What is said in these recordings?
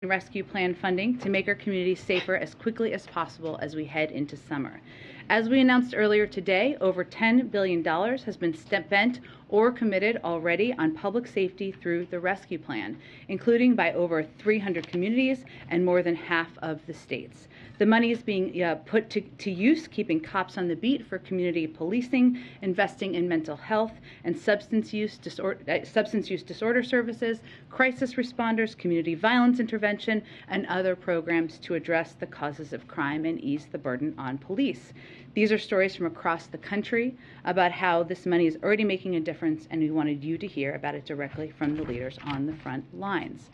Rescue Plan funding to make our community safer as quickly as possible as we head into summer. As we announced earlier today, over $10 billion has been spent or committed already on public safety through the Rescue Plan, including by over 300 communities and more than half of the states. The money is being put to use, keeping cops on the beat for community policing, investing in mental health and substance use disorder services, crisis responders, community violence intervention, and other programs to address the causes of crime and ease the burden on police. These are stories from across the country about how this money is already making a difference, and we wanted you to hear about it directly from the leaders on the front lines.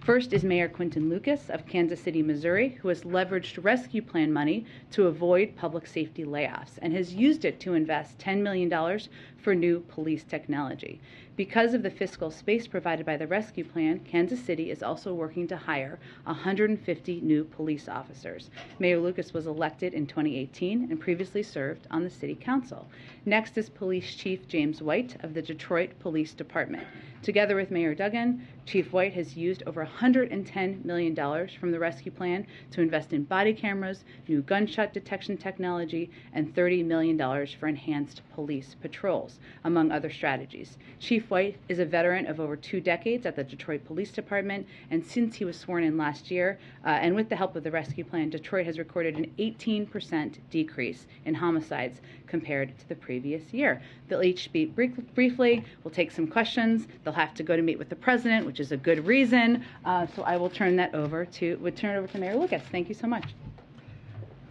First is Mayor Quinton Lucas of Kansas City, Missouri, who has leveraged Rescue Plan money to avoid public safety layoffs and has used it to invest $10 million for new police technology. Because of the fiscal space provided by the Rescue Plan, Kansas City is also working to hire 150 new police officers. Mayor Lucas was elected in 2018 and previously served on the City Council. Next is Police Chief James White of the Detroit Police Department. Together with Mayor Duggan, Chief White has used over $110 million from the Rescue Plan to invest in body cameras, new gunshot detection technology, and $30 million for enhanced police patrols, among other strategies. Chief White is a veteran of over 2 decades at the Detroit Police Department, and since he was sworn in last year, and with the help of the Rescue Plan, Detroit has recorded an 18% decrease in homicides compared to the previous year. They'll each speak briefly. We'll take some questions. They'll have to go to meet with the president, which is a good reason. So I will turn it over to Mayor Lucas. Thank you so much.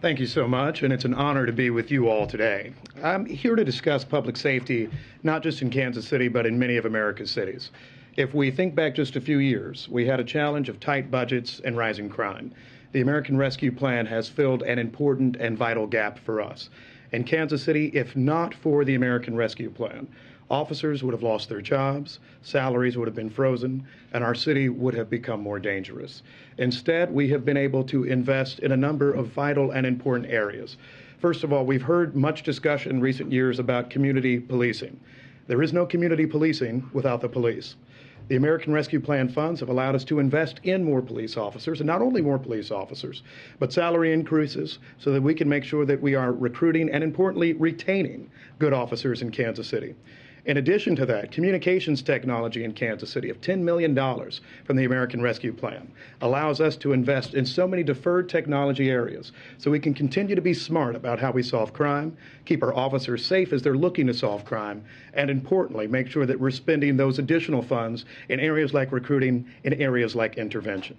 Thank you so much, and it's an honor to be with you all today. I'm here to discuss public safety, not just in Kansas City, but in many of America's cities. If we think back just a few years, we had a challenge of tight budgets and rising crime. The American Rescue Plan has filled an important and vital gap for us. In Kansas City, if not for the American Rescue Plan, officers would have lost their jobs, salaries would have been frozen, and our city would have become more dangerous. Instead, we have been able to invest in a number of vital and important areas. First of all, we've heard much discussion in recent years about community policing. There is no community policing without the police. The American Rescue Plan funds have allowed us to invest in more police officers, and not only more police officers, but salary increases so that we can make sure that we are recruiting and, importantly, retaining good officers in Kansas City. In addition to that, communications technology in Kansas City of $10 million from the American Rescue Plan allows us to invest in so many deferred technology areas so we can continue to be smart about how we solve crime, keep our officers safe as they're looking to solve crime, and importantly, make sure that we're spending those additional funds in areas like recruiting, in areas like intervention.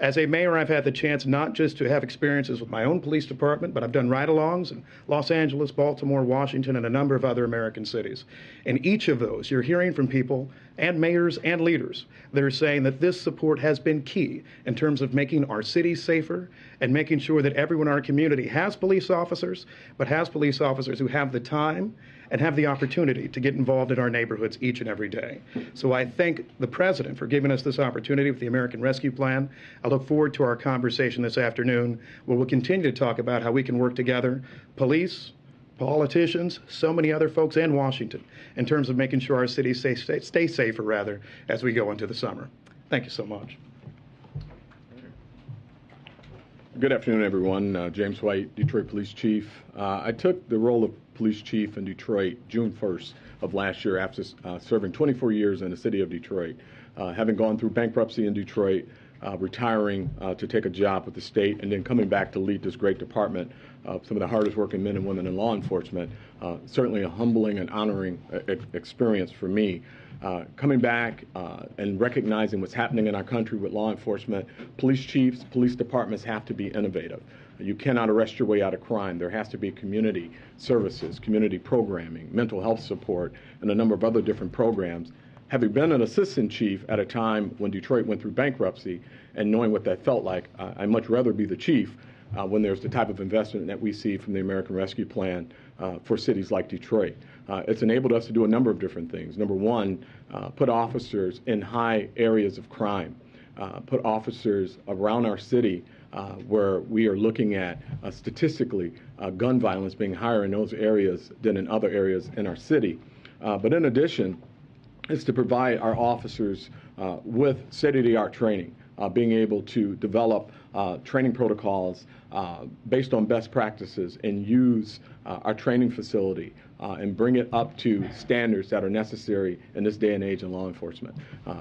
As a mayor, I've had the chance not just to have experiences with my own police department, but I've done ride-alongs in Los Angeles, Baltimore, Washington, and a number of other American cities. In each of those, you're hearing from people and mayors and leaders that are saying that this support has been key in terms of making our cities safer and making sure that everyone in our community has police officers, but has police officers who have the time and have the opportunity to get involved in our neighborhoods each and every day. So I thank the President for giving us this opportunity with the American Rescue Plan. I look forward to our conversation this afternoon, where we'll continue to talk about how we can work together, police, politicians, so many other folks in Washington, in terms of making sure our cities stay safer, as we go into the summer. Thank you so much. Good afternoon, everyone. James White, Detroit Police Chief. I took the role of Police Chief in Detroit June 1st of last year after serving 24 years in the city of Detroit, having gone through bankruptcy in Detroit, retiring to take a job with the state, and then coming back to lead this great department of some of the hardest working men and women in law enforcement. Certainly a humbling and honoring experience for me. Coming back and recognizing what's happening in our country with law enforcement, police chiefs, police departments have to be innovative. You cannot arrest your way out of crime. There has to be community services, community programming, mental health support, and a number of other different programs. Having been an assistant chief at a time when Detroit went through bankruptcy and knowing what that felt like, I'd much rather be the chief when there's the type of investment that we see from the American Rescue Plan for cities like Detroit. It's enabled us to do a number of different things. Number one, put officers in high areas of crime, put officers around our city where we are looking at statistically gun violence being higher in those areas than in other areas in our city. But in addition, is to provide our officers with state-of-the-art training. being able to develop training protocols based on best practices and use our training facility and bring it up to standards that are necessary in this day and age in law enforcement,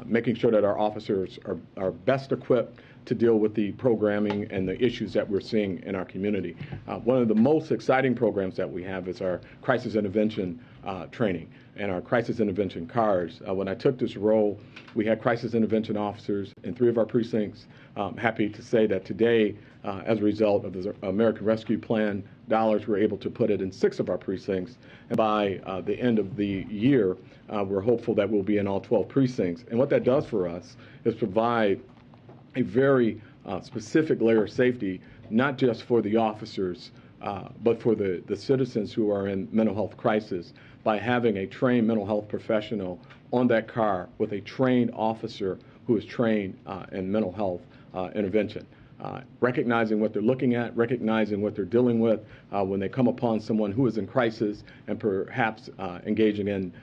making sure that our officers are best equipped to deal with the programming and the issues that we're seeing in our community. One of the most exciting programs that we have is our crisis intervention training and our crisis intervention cars. When I took this role, we had crisis intervention officers in 3 of our precincts. Happy to say that today, as a result of the American Rescue Plan dollars, we're able to put it in 6 of our precincts. And by the end of the year, we're hopeful that we'll be in all 12 precincts. And what that does for us is provide a very specific layer of safety, not just for the officers, but for the citizens who are in mental health crisis, by having a trained mental health professional on that car with a trained officer who is trained in mental health intervention. Recognizing what they're looking at, recognizing what they're dealing with when they come upon someone who is in crisis and perhaps engaging in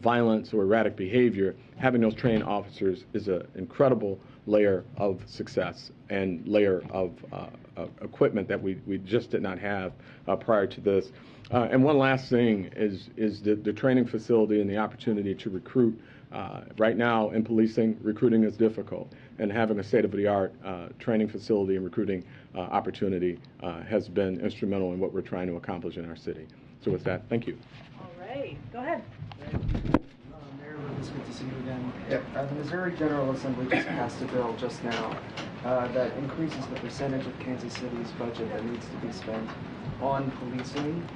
violence or erratic behavior, having those trained officers is an incredible layer of success and layer of equipment that we just did not have prior to this. And one last thing is the training facility and the opportunity to recruit. Right now in policing, recruiting is difficult, and having a state-of-the-art training facility and recruiting opportunity has been instrumental in what we're trying to accomplish in our city. So with that, thank you. All right, go ahead. Mayor, it's good to see you again. The Missouri General Assembly just passed a bill just now that increases the percentage of Kansas City's budget that needs to be spent on policing.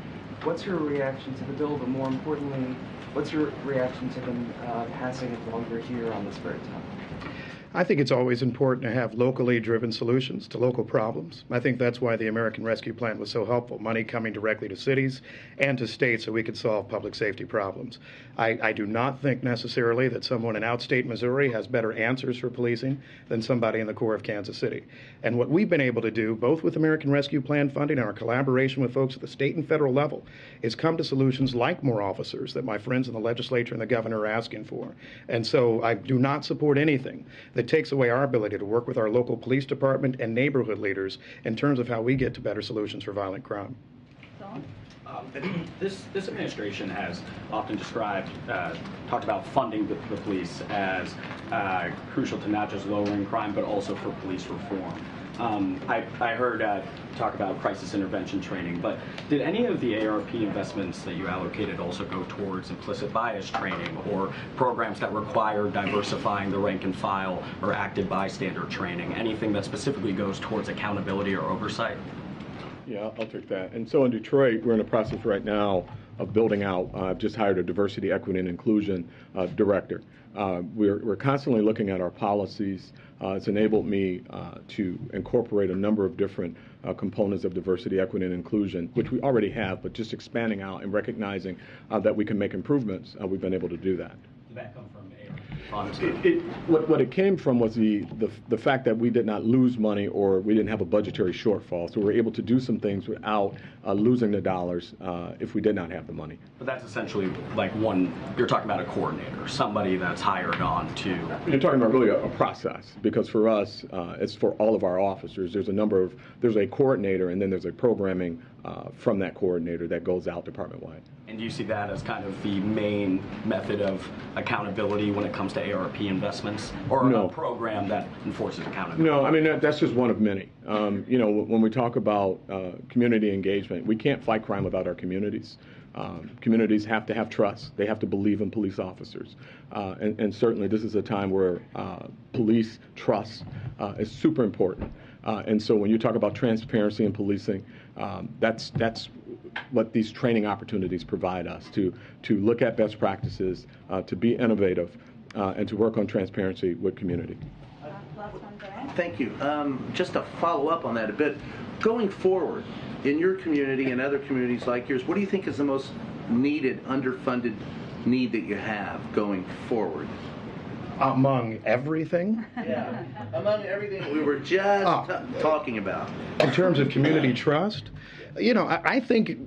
What's your reaction to the bill, but more importantly, what's your reaction to them passing it while you're here on this very topic? I think it's always important to have locally driven solutions to local problems. I think that's why the American Rescue Plan was so helpful, money coming directly to cities and to states so we could solve public safety problems. I do not think necessarily that someone in outstate Missouri has better answers for policing than somebody in the core of Kansas City. And what we've been able to do, both with American Rescue Plan funding and our collaboration with folks at the state and federal level, is come to solutions like more officers that my friends in the legislature and the governor are asking for. And so I do not support anything that takes away our ability to work with our local police department and neighborhood leaders in terms of how we get to better solutions for violent crime. This administration has often talked about funding the police as crucial to not just lowering crime, but also for police reform. I heard talk about crisis intervention training, but did any of the ARP investments that you allocated also go towards implicit bias training or programs that require diversifying the rank and file or active bystander training? Anything that specifically goes towards accountability or oversight? Yeah, I'll take that. And so in Detroit, we're in the process right now of building out. I've just hired a diversity, equity, and inclusion director. We're constantly looking at our policies. It's enabled me to incorporate a number of different components of diversity, equity, and inclusion, which we already have, but just expanding out and recognizing that we can make improvements. We've been able to do that. Did that come from funds? What it came from was the fact that we did not lose money or we didn't have a budgetary shortfall. So we were able to do some things without losing the dollars if we did not have the money. But that's essentially like you're talking about a coordinator, somebody that's hired on to... You're talking about really a process, because for us, it's for all of our officers. There's a coordinator, and then there's a programming from that coordinator that goes out department-wide. And do you see that as kind of the main method of accountability when it comes to ARP investments, or No. a program that enforces accountability? No, I mean, that's just one of many. When we talk about community engagement, we can't fight crime without our communities. Communities have to have trust. They have to believe in police officers. And certainly this is a time where police trust is super important. And so when you talk about transparency in policing, that's what these training opportunities provide us, to look at best practices, to be innovative, and to work on transparency with community. Last one, Brian. Thank you. Just to follow up on that a bit, going forward, in your community and other communities like yours, what do you think is the most needed, underfunded need that you have going forward? Among everything? Yeah, among everything we were just talking about. In terms of community trust, I think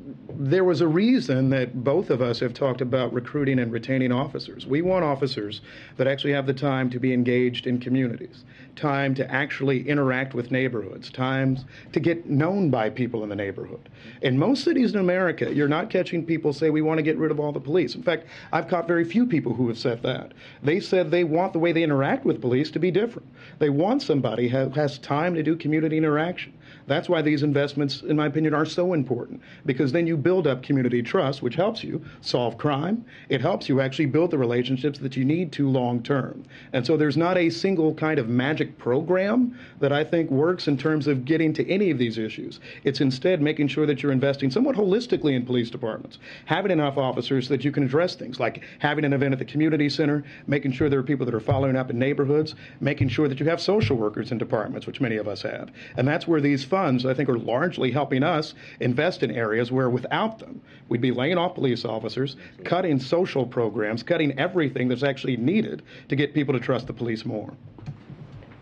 there was a reason that both of us have talked about recruiting and retaining officers. We want officers that actually have the time to be engaged in communities, time to actually interact with neighborhoods, times to get known by people in the neighborhood. In most cities in America, you're not catching people say, we want to get rid of all the police. In fact, I've caught very few people who have said that. They said they want the way they interact with police to be different. They want somebody who has time to do community interaction. That's why these investments, in my opinion, are so important, because then you build up community trust, which helps you solve crime. It helps you actually build the relationships that you need to long term. And so there's not a single kind of magic program that I think works in terms of getting to any of these issues. It's instead making sure that you're investing somewhat holistically in police departments, having enough officers that you can address things like having an event at the community center, making sure there are people that are following up in neighborhoods, making sure that you have social workers in departments, which many of us have. And that's where these funds, I think, are largely helping us invest in areas where without them, we'd be laying off police officers, cutting social programs, cutting everything that's actually needed to get people to trust the police more.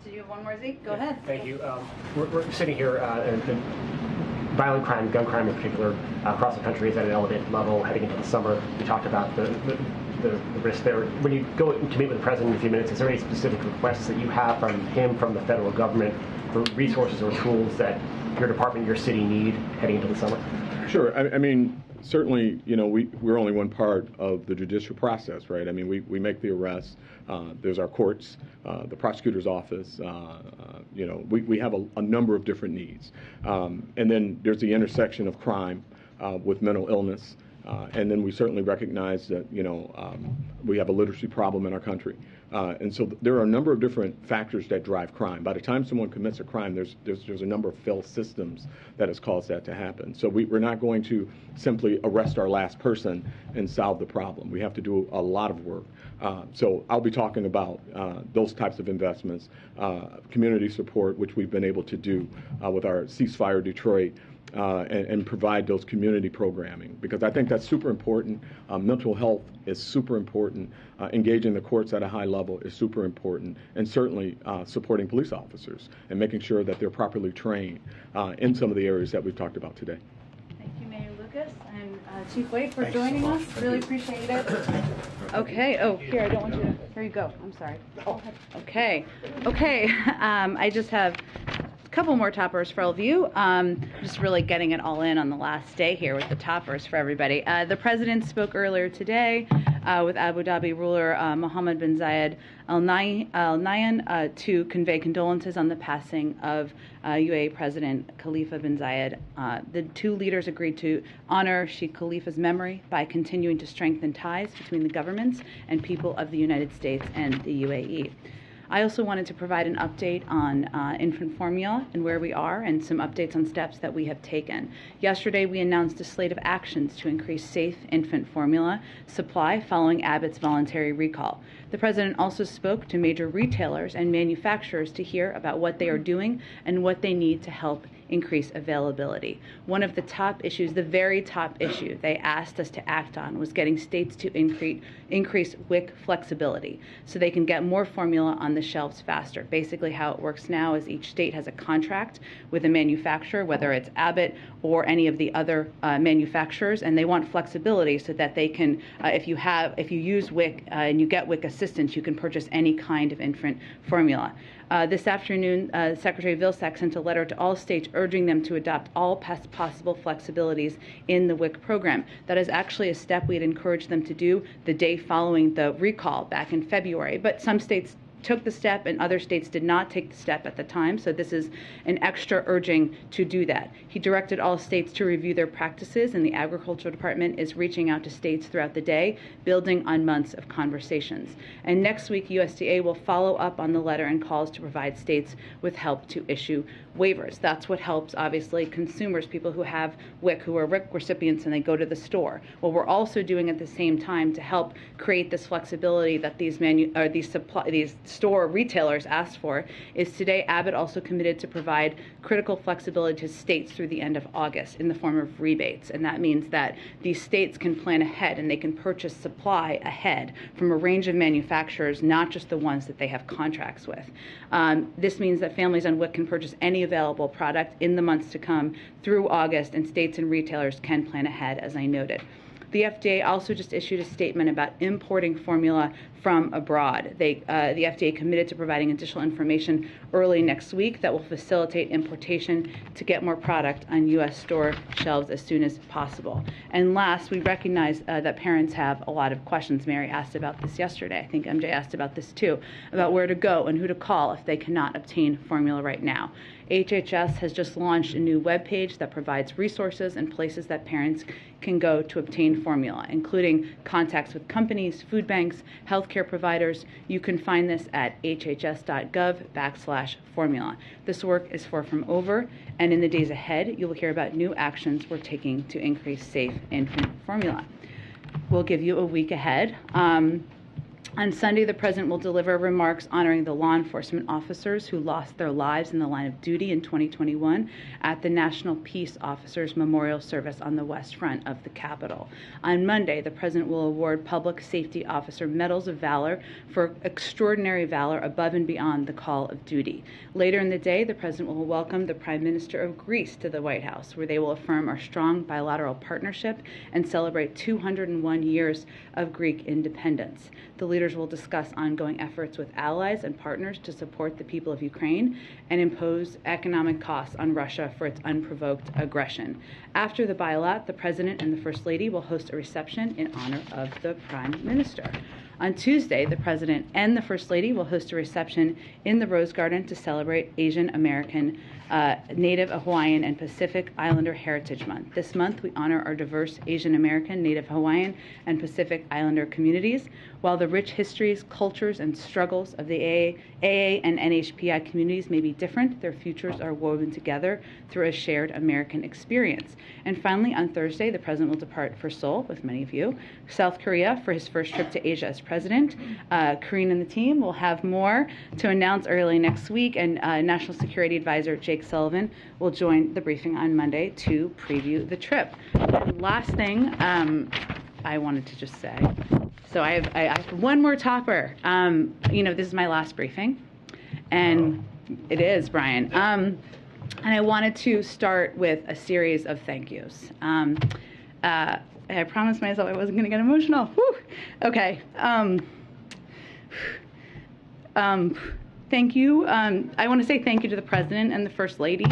Do you have one more, Zeke? Go ahead. Thank you. We're sitting here, and violent crime, gun crime in particular, across the country is at an elevated level heading into the summer. We talked about the risk there. When you go to meet with the president in a few minutes, is there any specific requests that you have from him, from the federal government, for resources or tools that your department, your city need heading into the summer? Sure. I mean, certainly, you know, we're only one part of the judicial process, right? I mean, we make the arrests. There's our courts, the prosecutor's office. You know, we have a number of different needs. And then there's the intersection of crime with mental illness. And then we certainly recognize that, you know, we have a literacy problem in our country. And so there are a number of different factors that drive crime. By the time someone commits a crime, there's a number of failed systems that has caused that to happen. So we're not going to simply arrest our last person and solve the problem. We have to do a lot of work. So I'll be talking about those types of investments, community support, which we've been able to do with our Ceasefire Detroit, and provide those community programming, because I think that's super important. Mental health is super important. Engaging the courts at a high level is super important, and certainly supporting police officers and making sure that they're properly trained in some of the areas that we've talked about today. Thank you, Mayor Lucas and Chief White, for joining us. Really appreciate it. Okay. Oh, here, I don't want you to. Here you go. I'm sorry. Oh, okay. Okay. I just have a couple more toppers for all of you. Just really getting it all in on the last day here with the toppers for everybody. The president spoke earlier today with Abu Dhabi ruler Mohammed bin Zayed Al Nahyan to convey condolences on the passing of UAE President Khalifa bin Zayed. The two leaders agreed to honor Sheikh Khalifa's memory by continuing to strengthen ties between the governments and people of the United States and the UAE. I also wanted to provide an update on infant formula and where we are, and some updates on steps that we have taken. Yesterday, we announced a slate of actions to increase safe infant formula supply following Abbott's voluntary recall. The president also spoke to major retailers and manufacturers to hear about what they are doing and what they need to help increase availability. One of the top issues, the very top issue they asked us to act on, was getting states to increase WIC flexibility so they can get more formula on the shelves faster. Basically how it works now is each state has a contract with a manufacturer, whether it's Abbott or any of the other manufacturers, and they want flexibility so that they can, if you use WIC and you get WIC assistance, you can purchase any kind of infant formula. This afternoon, Secretary Vilsack sent a letter to all states urging them to adopt all possible flexibilities in the WIC program. That is actually a step we had encouraged them to do the day following the recall back in February, but some states took the step and other states did not take the step at the time, so this is an extra urging to do that. He directed all states to review their practices, and the Agriculture Department is reaching out to states throughout the day, building on months of conversations. And next week, USDA will follow up on the letter and calls to provide states with help to issue waivers. That's what helps, obviously, consumers, people who have WIC, who are WIC recipients and they go to the store. What we're also doing at the same time to help create this flexibility that these retailers asked for, is today Abbott also committed to provide critical flexibility to states through the end of August in the form of rebates. And that means that these states can plan ahead and they can purchase supply ahead from a range of manufacturers, not just the ones that they have contracts with. This means that families on WIC can purchase any available product in the months to come through August, and states and retailers can plan ahead, as I noted. The FDA also just issued a statement about importing formula from abroad. The FDA committed to providing additional information early next week that will facilitate importation to get more product on U.S. store shelves as soon as possible. And last, we recognize that parents have a lot of questions. Mary asked about this yesterday. I think MJ asked about this too, about where to go and who to call if they cannot obtain formula right now. HHS has just launched a new webpage that provides resources and places that parents can go to obtain formula, including contacts with companies, food banks, healthcare providers. You can find this at hhs.gov/formula. This work is far from over, and in the days ahead, you will hear about new actions we're taking to increase safe infant formula. We'll give you a week ahead. On Sunday, the President will deliver remarks honoring the law enforcement officers who lost their lives in the line of duty in 2021 at the National Peace Officers Memorial Service on the West Front of the Capitol. On Monday, the President will award Public Safety Officer Medals of Valor for extraordinary valor above and beyond the call of duty. Later in the day, the President will welcome the Prime Minister of Greece to the White House, where they will affirm our strong bilateral partnership and celebrate 201 years of Greek independence. The leaders will discuss ongoing efforts with allies and partners to support the people of Ukraine and impose economic costs on Russia for its unprovoked aggression. After the bilat, the President and the First Lady will host a reception in honor of the Prime Minister. On Tuesday, the President and the First Lady will host a reception in the Rose Garden to celebrate Asian American, Native Hawaiian, and Pacific Islander Heritage Month. This month, we honor our diverse Asian American, Native Hawaiian, and Pacific Islander communities. While the rich histories, cultures, and struggles of the AA and NHPI communities may be different, their futures are woven together through a shared American experience. And finally, on Thursday, the President will depart for Seoul, with many of you, South Korea, for his first trip to Asia as President. Karine and the team will have more to announce early next week, and National Security Advisor Jake Sullivan will join the briefing on Monday to preview the trip. And last thing I wanted to just say, so I have one more topper. This is my last briefing, and it is, Brian. And I wanted to start with a series of thank yous. I promised myself I wasn't going to get emotional. Whew. Okay. Thank you. I want to say thank you to the President and the First Lady.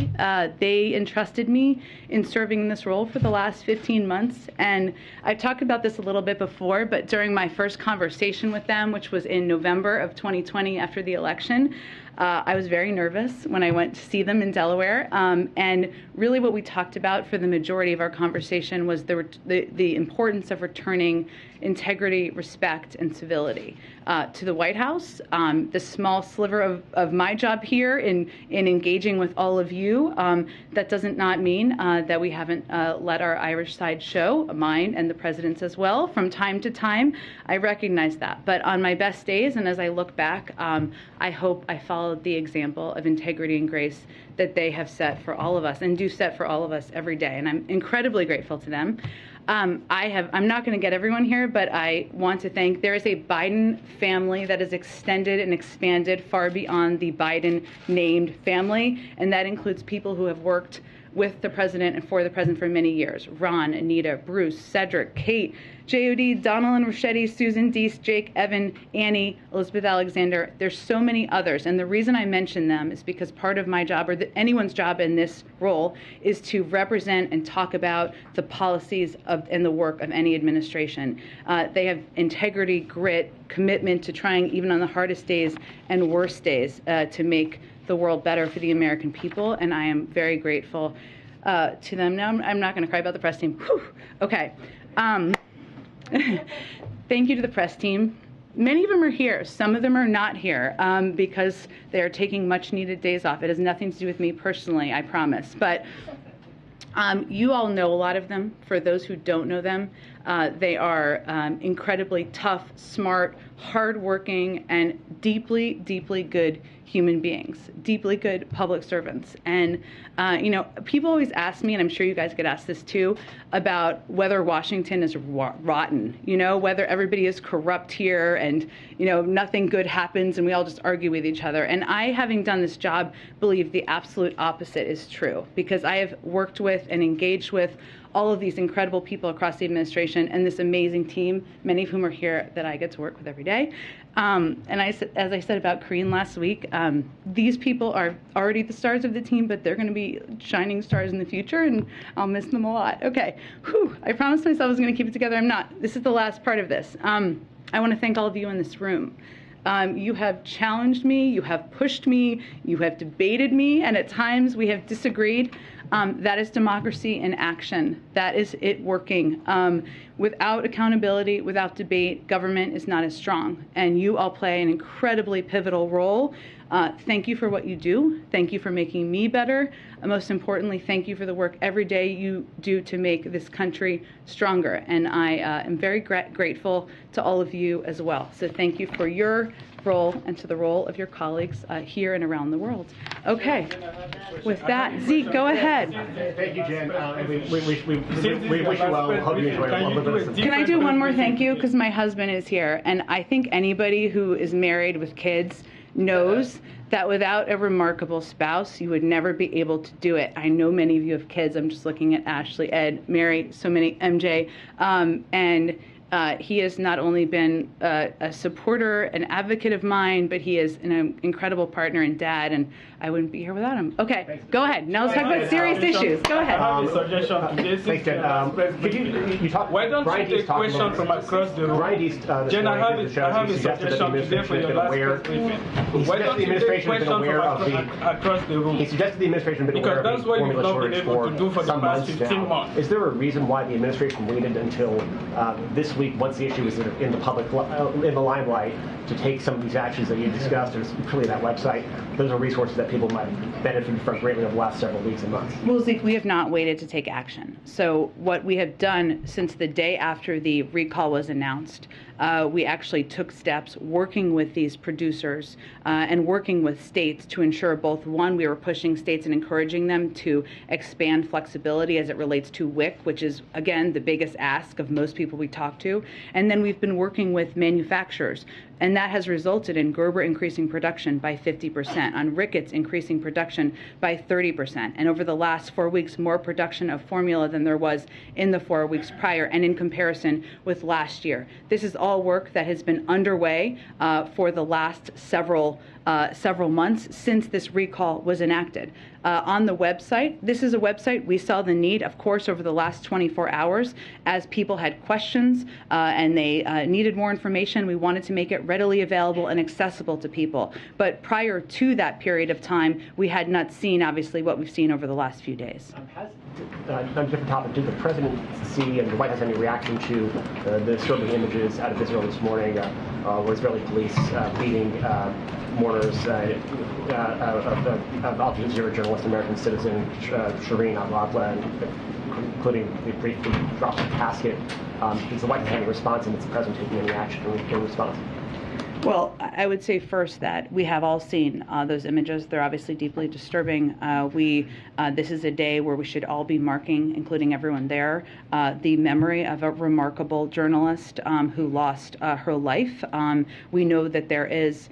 They entrusted me in serving in this role for the last 15 months. And I've talked about this a little bit before, but during my first conversation with them, which was in November of 2020 after the election, I was very nervous when I went to see them in Delaware. And really what we talked about for the majority of our conversation was the importance of returning integrity, respect, and civility to the White House. The small sliver of my job here in engaging with all of you, that doesn't not mean that we haven't let our Irish side show, mine and the President's as well, from time to time. I recognize that. But on my best days, and as I look back, I hope I followed the example of integrity and grace that they have set for all of us and do set for all of us every day. And I'm incredibly grateful to them. I'm not going to get everyone here, but I want to thank, there is a Biden family that is extended and expanded far beyond the Biden named family, and that includes people who have worked with the President and for the President for many years. Ron, Anita, Bruce, Cedric, Kate, J.O.D., Donald and Rochetti, Susan, Deese, Jake, Evan, Annie, Elizabeth Alexander. There's so many others. And the reason I mention them is because part of my job, or anyone's job in this role, is to represent and talk about the policies and the work of any administration. They have integrity, grit, commitment to trying, even on the hardest days and worst days, to make the world better for the American people, and I am very grateful to them. Now, I'm not going to cry about the press team. Whew. Okay. Thank you to the press team. Many of them are here. Some of them are not here because they are taking much-needed days off. It has nothing to do with me personally, I promise. But you all know a lot of them. For those who don't know them, They are incredibly tough, smart, hardworking, and deeply, deeply good human beings, deeply good public servants. And, people always ask me, and I'm sure you guys get asked this too, about whether Washington is rotten, whether everybody is corrupt here and, nothing good happens and we all just argue with each other. And I, having done this job, believe the absolute opposite is true, because I have worked with and engaged with all of these incredible people across the administration and this amazing team, many of whom are here that I get to work with every day. And as I said about Karine last week, these people are already the stars of the team, but they're going to be shining stars in the future, and I'll miss them a lot. Okay, I promised myself I was going to keep it together. I'm not. This is the last part of this. I want to thank all of you in this room. You have challenged me, you have pushed me, you have debated me, and at times we have disagreed. That is democracy in action. That is it working. Without accountability, without debate, government is not as strong. And you all play an incredibly pivotal role. Thank you for what you do. Thank you for making me better. Most importantly, thank you for the work every day you do to make this country stronger. And I am very grateful to all of you as well. So thank you for your role and to the role of your colleagues here and around the world. Okay. With that, Zeke, go ahead. Thank you, Jen. We wish you well. Hope you enjoy it. Can I do one more thank you? Because my husband is here, and I think anybody who is married with kids knows that without a remarkable spouse, you would never be able to do it. I know many of you have kids. I'm just looking at Ashley, Ed, Mary, so many, MJ, and he has not only been a supporter, an advocate of mine, but he is an incredible partner and dad, and I wouldn't be here without him. Okay, go ahead. Now let's talk about serious issues. Go ahead. I have a suggestion today. Thanks, Jen. You talk, why don't you take questions from across the room? Jen, I have a suggestion today for your last press briefing. Why don't you take questions from across the room? He suggested the administration has been aware because that's what you've not been able to do for the past 15 months. Is there a reason why the administration waited until this week, once the issue was in the public, in the limelight, to take some of these actions that you discussed? There's clearly that website. Those are resources that people might benefit from greatly over the last several weeks and months. Well, Zeke, we have not waited to take action. So what we have done since the day after the recall was announced, we actually took steps working with these producers and working with states to ensure both, one, we were pushing states and encouraging them to expand flexibility as it relates to WIC, which is, again, the biggest ask of most people we talk to. And then we've been working with manufacturers. And that has resulted in Gerber increasing production by 50%, on Ricketts increasing production by 30%, and over the last 4 weeks, more production of formula than there was in the 4 weeks prior, and in comparison with last year. This is all work that has been underway for the last several months since this recall was enacted. On the website, this is a website, we saw the need, of course, over the last 24 hours as people had questions and they needed more information. We wanted to make it readily available and accessible to people. But prior to that period of time, we had not seen, obviously, what we've seen over the last few days. On a different topic, did the president see and the White House have any reaction to the disturbing images out of Israel this morning where Israeli police beating mourners of Al Jazeera journalist, American citizen Shireen Abu-Akleh, including the brief drop of casket? Does the White House have any response, and is the president taking any action in response? Well, I would say first that we have all seen those images. They're obviously deeply disturbing. This is a day where we should all be marking, including everyone there, the memory of a remarkable journalist who lost her life. We know that there is,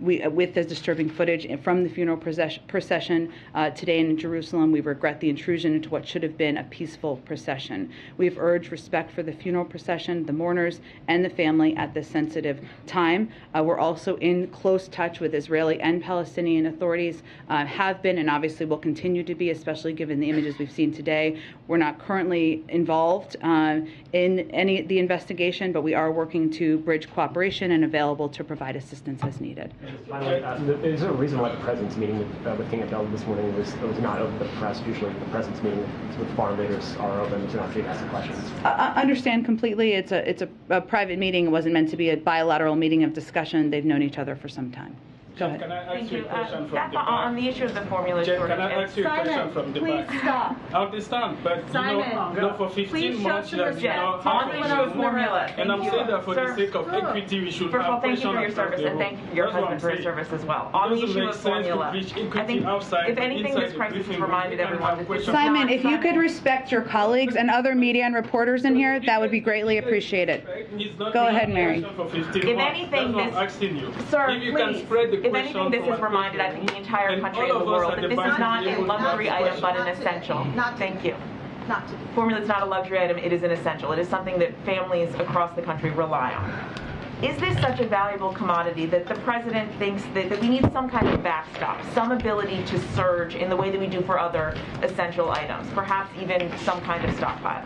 with this disturbing footage from the funeral procession today in Jerusalem, we regret the intrusion into what should have been a peaceful procession. We've urged respect for the funeral procession, the mourners, and the family at this sensitive time. We're also in close touch with Israeli and Palestinian authorities, have been and obviously will continue to be, especially given the images we've seen today. We're not currently involved in any of the investigation, but we are working to bridge cooperation and available to provide assistance as needed. Finally, is there a reason why the president's meeting with King Abdullah this morning was not open to the press? Usually the president's meeting with foreign leaders are open to not ask questions. I understand completely. It's a private meeting. It wasn't meant to be a bilateral meeting of discussion. They've known each other for some time. Go ahead. Can I ask Thank you you. a question from Staff, the on back? the issue of the formula Jen, shortage. can I ask you a question from the please back? stop. I understand, but Simon, for 15 please show months some you have respect. not On the had issue of a formula. And I'm Thank saying you. that for the Sir, sake of equity, we should First of all, have thank you pressure for your across service, the and road. thank your That's what husband I'm for his saying. service as well. On the Doesn't issue make of sense to formula, preach equity I think, outside, if but anything, inside this the crisis briefing has room, reminded we can everyone have that this is questions. Simon, not if you could respect your colleagues and other media and reporters in here, that would be greatly appreciated. Go ahead, Mary. If anything, this, sir, if you can please, spread the if anything, this has reminded, I think, the entire country and the world that this is not a luxury item, but an essential. Thank you. Not to. Formula is not a luxury item, it is an essential. It is something that families across the country rely on. Is this such a valuable commodity that the president thinks that we need some kind of backstop, some ability to surge in the way that we do for other essential items, perhaps even some kind of stockpile?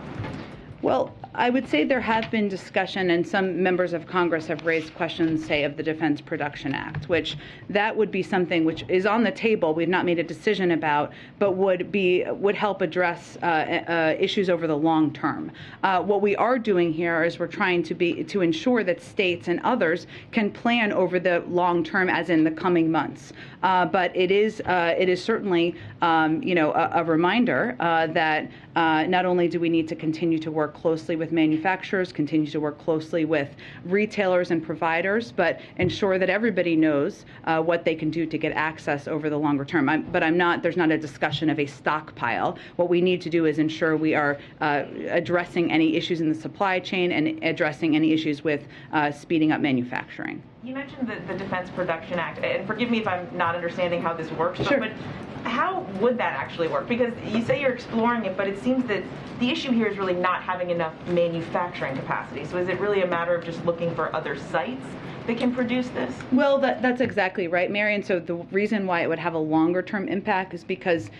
Well, I would say there have been discussion, and some members of Congress have raised questions, say, of the Defense Production Act, which that would be something which is on the table. We've not made a decision about, but would help address issues over the long term. What we are doing here is we're trying to ensure that states and others can plan over the long term, as in the coming months. But it is certainly a reminder that not only do we need to continue to work closely with manufacturers, continue to work closely with retailers and providers, but ensure that everybody knows what they can do to get access over the longer term. There's not a discussion of a stockpile. What we need to do is ensure we are addressing any issues in the supply chain and addressing any issues with speeding up manufacturing. You mentioned the Defense Production Act, and forgive me if I'm not understanding how this works, Sure. but how would that actually work? Because you say you're exploring it, but it seems that the issue here is really not having enough manufacturing capacity. So is it really a matter of just looking for other sites that can produce this? Well, that's exactly right, Mary. And so the reason why it would have a longer term impact is because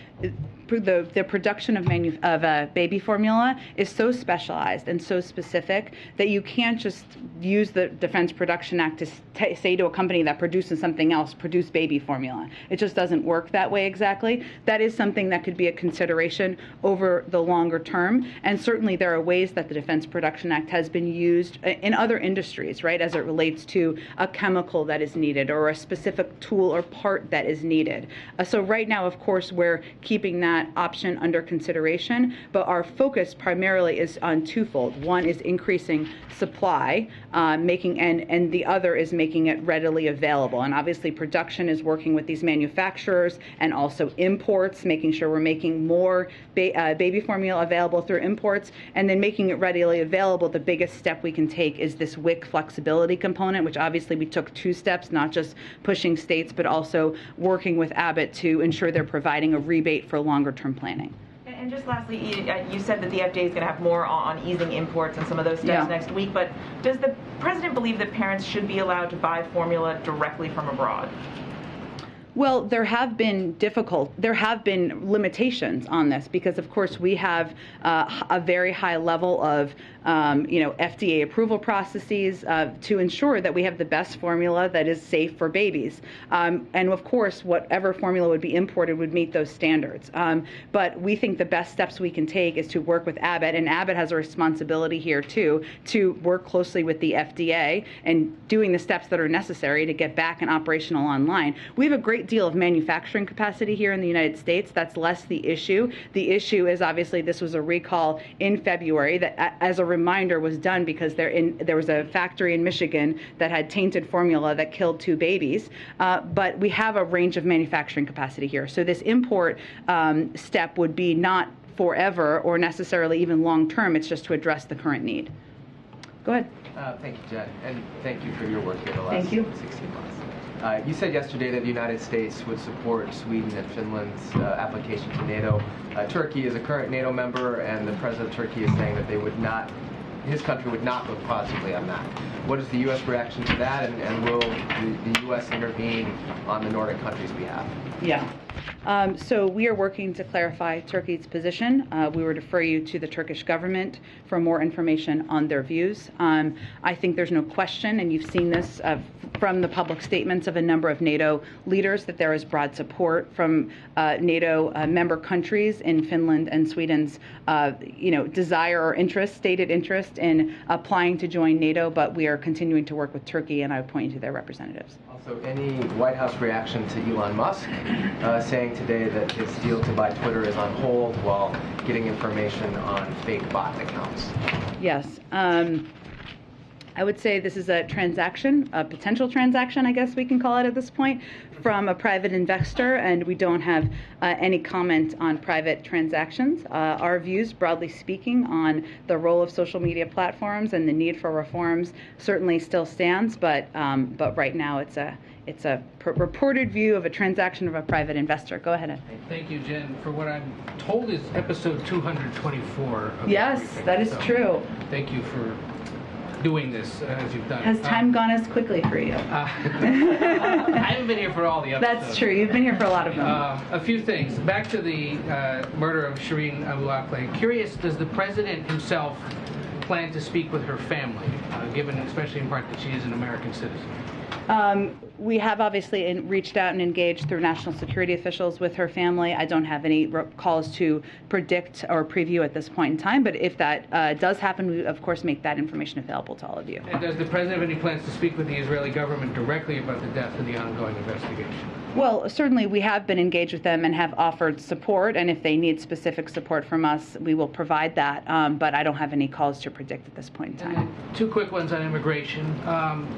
the production of baby formula is so specialized and so specific that you can't just use the Defense Production Act to say to a company that produces something else, produce baby formula. It just doesn't work that way exactly. That is something that could be a consideration over the longer term. And certainly there are ways that the Defense Production Act has been used in other industries, right, as it relates to a chemical that is needed or a specific tool or part that is needed. So right now, of course, we're keeping that option under consideration, but our focus primarily is on twofold. One is increasing supply, and the other is making it readily available. And obviously production is working with these manufacturers, and also imports, making sure we're making more baby formula available through imports, and then making it readily available. The biggest step we can take is this WIC flexibility component, which obviously we took 2 steps, not just pushing states, but also working with Abbott to ensure they're providing a rebate for longer term planning. And just lastly, you said that the FDA is going to have more on easing imports and some of those steps next week, but does the president believe that parents should be allowed to buy formula directly from abroad? Well, there have been limitations on this because, of course, we have a very high level of FDA approval processes to ensure that we have the best formula that is safe for babies. And of course, whatever formula would be imported would meet those standards. But we think the best steps we can take is to work with Abbott, and Abbott has a responsibility here too, to work closely with the FDA and doing the steps that are necessary to get back and operational online. We have a great deal of manufacturing capacity here in the United States. That's less the issue. The issue is obviously this was a recall in February that, as a reminder, was done because there was a factory in Michigan that had tainted formula that killed 2 babies. But we have a range of manufacturing capacity here. So this import step would be not forever or necessarily even long term. It's just to address the current need. Go ahead. Thank you, Jen, and thank you for your work here the last 16 months. You said yesterday that the United States would support Sweden and Finland's application to NATO. Turkey is a current NATO member, and the president of Turkey is saying that his country would not look positively on that. What is the U.S. reaction to that, and will the U.S. intervene on the Nordic countries' behalf? Yeah. So we are working to clarify Turkey's position. We would refer you to the Turkish government for more information on their views. I think there's no question, and you've seen this from the public statements of a number of NATO leaders, that there is broad support from NATO member countries in Finland and Sweden's, desire or interest, stated interest in applying to join NATO. But we are continuing to work with Turkey, and I would point you to their representatives. Also, any White House reaction to Elon Musk saying today that his deal to buy Twitter is on hold while getting information on fake bot accounts? Yes. I would say this is a transaction, a potential transaction, I guess we can call it at this point, from a private investor, and we don't have any comment on private transactions. Our views, broadly speaking, on the role of social media platforms and the need for reforms certainly still stands, but right now it's a reported view of a transaction of a private investor. Go ahead, Ed. Thank you, Jen. For what I'm told is episode 224. Yes, that is true. Thank you for doing this as you've done. Has time gone as quickly for you? I haven't been here for all the episodes. That's true. You've been here for a lot of them. A few things. Back to the murder of Shireen Abu Akleh. Curious, does the president himself plan to speak with her family, given especially in part that she is an American citizen? We have obviously reached out and engaged through national security officials with her family. I don't have any calls to predict or preview at this point in time, but if that does happen, we of course make that information available to all of you. And does the president have any plans to speak with the Israeli government directly about the death and the ongoing investigation? Well, certainly we have been engaged with them and have offered support, and if they need specific support from us, we will provide that, but I don't have any calls to predict at this point in time. Two quick ones on immigration.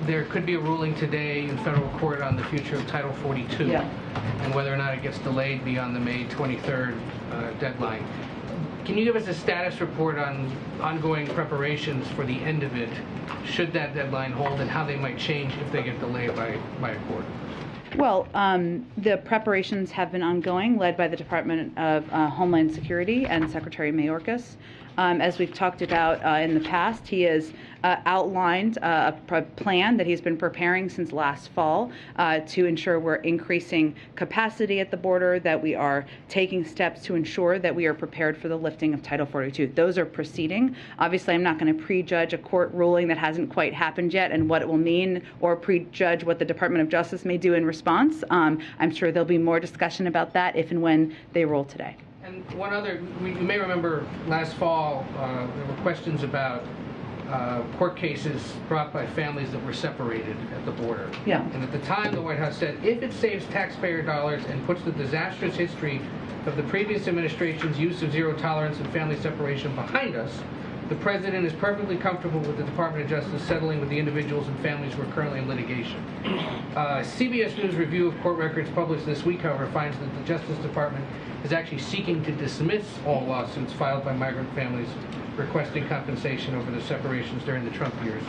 There could be a ruling today in federal court on the future of Title 42 and whether or not it gets delayed beyond the May 23rd deadline. Can you give us a status report on ongoing preparations for the end of it, should that deadline hold, and how they might change if they get delayed by a court? Well, the preparations have been ongoing, led by the Department of Homeland Security and Secretary Mayorkas. As we've talked about in the past, he has outlined a plan that he's been preparing since last fall to ensure we're increasing capacity at the border, that we are taking steps to ensure that we are prepared for the lifting of Title 42. Those are proceeding. Obviously, I'm not going to prejudge a court ruling that hasn't quite happened yet and what it will mean, or prejudge what the Department of Justice may do in response. I'm sure there'll be more discussion about that if and when they rule today. And one other, you may remember last fall, there were questions about court cases brought by families that were separated at the border. Yeah. And at the time, the White House said, if it saves taxpayer dollars and puts the disastrous history of the previous administration's use of zero tolerance and family separation behind us, the president is perfectly comfortable with the Department of Justice settling with the individuals and families who are currently in litigation. CBS News review of court records published this week, however, finds that the Justice Department is actually seeking to dismiss all lawsuits filed by migrant families requesting compensation over the separations during the Trump years.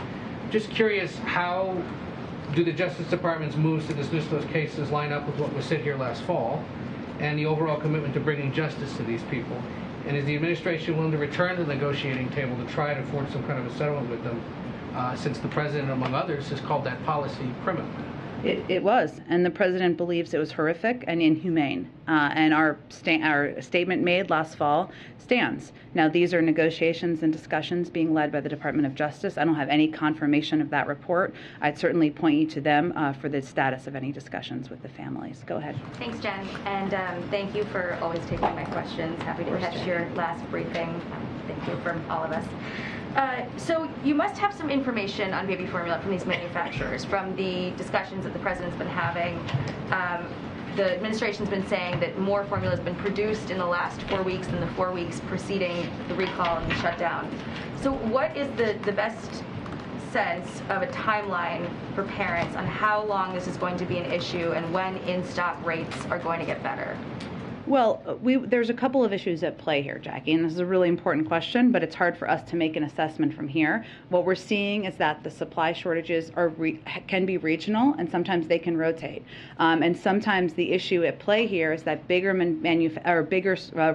Just curious, how do the Justice Department's moves to dismiss those cases line up with what was said here last fall and the overall commitment to bringing justice to these people? And is the administration willing to return to the negotiating table to try to forge some kind of a settlement with them, since the president, among others, has called that policy criminal? It was, and the president believes it was horrific and inhumane. And our statement made last fall stands. Now, these are negotiations and discussions being led by the Department of Justice. I don't have any confirmation of that report. I'd certainly point you to them for the status of any discussions with the families. Go ahead. Thanks, Jen, and thank you for always taking my questions. Happy to catch your last briefing. Thank you from all of us. So you must have some information on baby formula from these manufacturers, from the discussions that the president's been having. The administration's been saying that more formula has been produced in the last 4 weeks than the 4 weeks preceding the recall and the shutdown. So what is the best sense of a timeline for parents on how long this is going to be an issue and when in-stock rates are going to get better? Well, there's a couple of issues at play here, Jackie, and this is a really important question, but it's hard for us to make an assessment from here. What we're seeing is that the supply shortages can be regional, and sometimes they can rotate. And sometimes the issue at play here is that bigger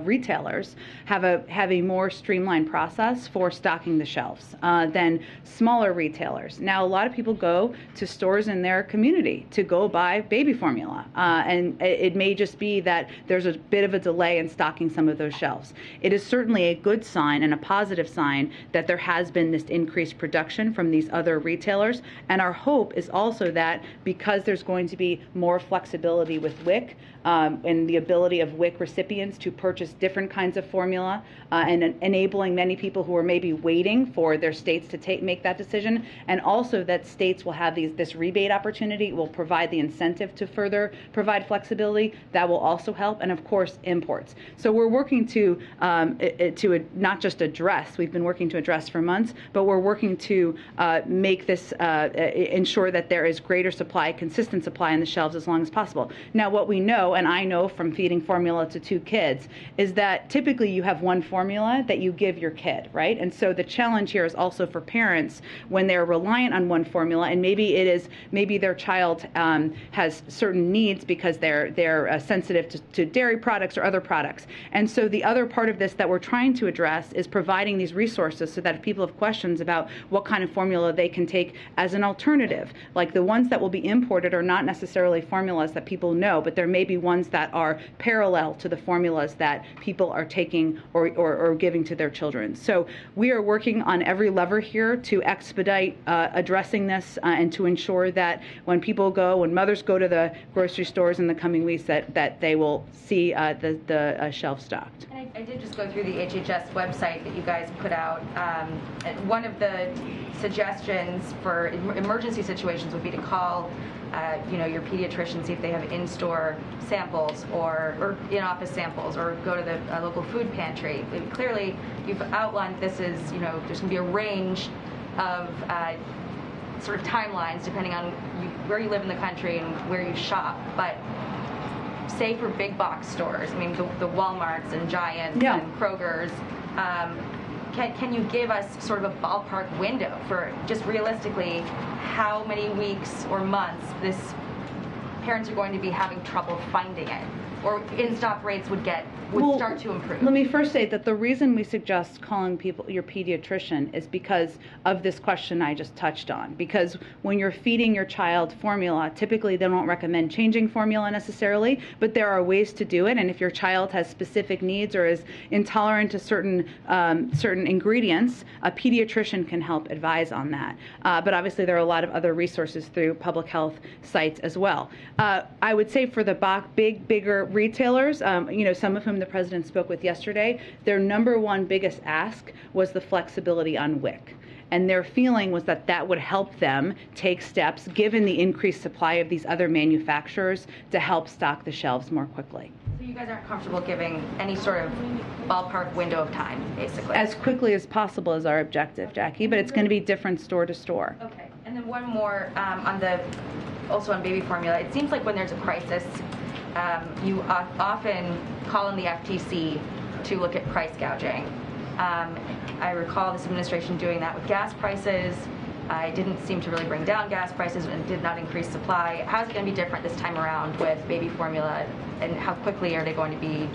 retailers have a more streamlined process for stocking the shelves than smaller retailers. Now, a lot of people go to stores in their community to go buy baby formula, and it may just be that there's a bit of a delay in stocking some of those shelves. It is certainly a good sign and a positive sign that there has been this increased production from these other retailers, and our hope is also that because there's going to be more flexibility with WIC and the ability of WIC recipients to purchase different kinds of formula and enabling many people who are maybe waiting for their states to make that decision, and also that states will have this rebate opportunity, will provide the incentive to further provide flexibility. That will also help, and of course imports. So we're working to not just address, we've been working to address for months, but we're working to make this, ensure that there is greater supply, consistent supply on the shelves as long as possible. Now what we know, and I know from feeding formula to 2 kids, is that typically you have one formula that you give your kid, right? And so the challenge here is also for parents when they're reliant on one formula, and maybe their child has certain needs because they're sensitive to dairy products or other products. And so the other part of this that we're trying to address is providing these resources so that if people have questions about what kind of formula they can take as an alternative, like the ones that will be imported are not necessarily formulas that people know, but there may be ones that are parallel to the formulas that people are taking or giving to their children. So we are working on every lever here to expedite addressing this and to ensure that when mothers go to the grocery stores in the coming weeks, that they will see the shelf stocked. And I did just go through the HHS website that you guys put out. And one of the suggestions for emergency situations would be to call your pediatrician, see if they have in-store samples or in-office samples, or go to the local food pantry. Clearly, you've outlined this as, there's going to be a range of sort of timelines depending on where you live in the country and where you shop. But say for big box stores, I mean the Walmarts and Giants and Kroger's, can you give us sort of a ballpark window for just realistically how many weeks or months parents are going to be having trouble finding it, or in-stock rates would start to improve? Let me first say that the reason we suggest calling your pediatrician is because of this question I just touched on. Because when you're feeding your child formula, typically they don't recommend changing formula necessarily, but there are ways to do it. And if your child has specific needs or is intolerant to certain ingredients, a pediatrician can help advise on that. But obviously there are a lot of other resources through public health sites as well. I would say for the bigger retailers, some of whom the president spoke with yesterday, their number one biggest ask was the flexibility on WIC. And their feeling was that would help them take steps, given the increased supply of these other manufacturers, to help stock the shelves more quickly. So you guys aren't comfortable giving any sort of ballpark window of time, basically? As quickly as possible is our objective, Jackie, but it's going to be different store to store. Okay. And then one more also on baby formula. It seems like when there's a crisis, you often call in the FTC to look at price gouging. I recall this administration doing that with gas prices. It didn't seem to really bring down gas prices and did not increase supply. How's it going to be different this time around with baby formula, and how quickly are they going to be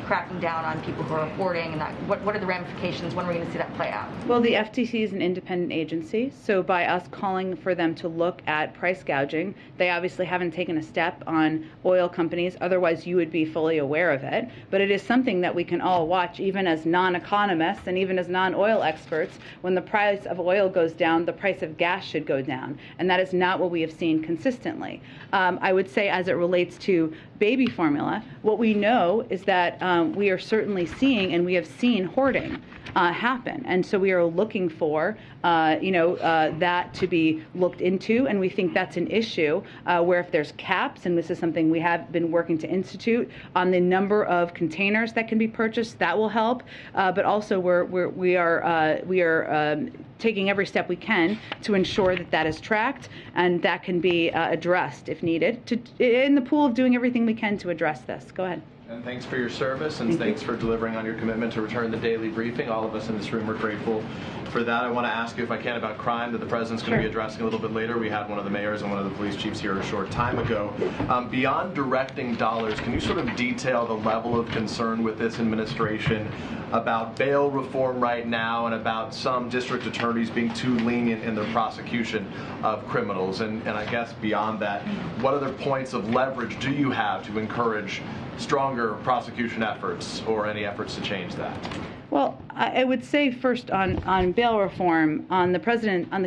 cracking down on people who are hoarding, and what are the ramifications? When are we going to see that play out? Well, the FTC is an independent agency, so by us calling for them to look at price gouging, they obviously haven't taken a step on oil companies, otherwise you would be fully aware of it. But it is something that we can all watch, even as non-economists and even as non-oil experts. When the price of oil goes down, the price of gas should go down, and that is not what we have seen consistently. I would say as it relates to baby formula, what we know is that we are certainly seeing, and we have seen hoarding happen, and so we are looking for that to be looked into, and we think that's an issue where if there's caps, and this is something we have been working to institute on the number of containers that can be purchased, that will help. But also we are taking every step we can to ensure that is tracked and that can be addressed if needed, in the pool of doing everything we can to address this. Go ahead. And thanks for your service, and thanks for delivering on your commitment to return the daily briefing. All of us in this room are grateful for that. I want to ask you, if I can, about crime that the president's going to be addressing a little bit later. We had one of the mayors and one of the police chiefs here a short time ago. Beyond directing dollars, can you sort of detail the level of concern with this administration about bail reform right now and about some district attorneys being too lenient in their prosecution of criminals? And I guess beyond that, what other points of leverage do you have to encourage stronger prosecution efforts or any efforts to change that? Well, I would say first on bail reform, on the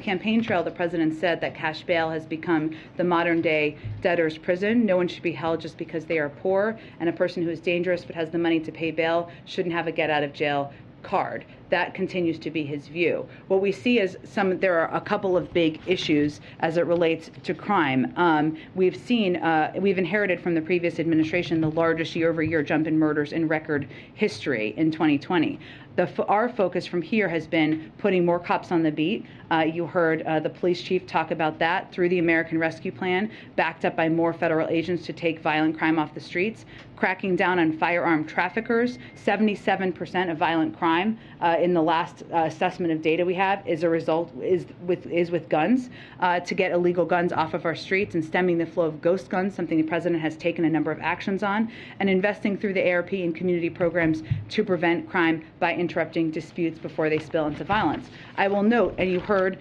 campaign trail, the president said that cash bail has become the modern day debtor's prison. No one should be held just because they are poor, and a person who is dangerous but has the money to pay bail shouldn't have a get out of jail card. That continues to be his view. What we see is there are a couple of big issues as it relates to crime. We've inherited from the previous administration the largest year-over-year jump in murders in record history in 2020. Our focus from here has been putting more cops on the beat. You heard the police chief talk about that through the American Rescue Plan, backed up by more federal agents to take violent crime off the streets, cracking down on firearm traffickers. 77% of violent crime in the last assessment of data we have is with guns, to get illegal guns off of our streets and stemming the flow of ghost guns, something the president has taken a number of actions on, and investing through the ARP and community programs to prevent crime by interrupting disputes before they spill into violence. I will note, and you heard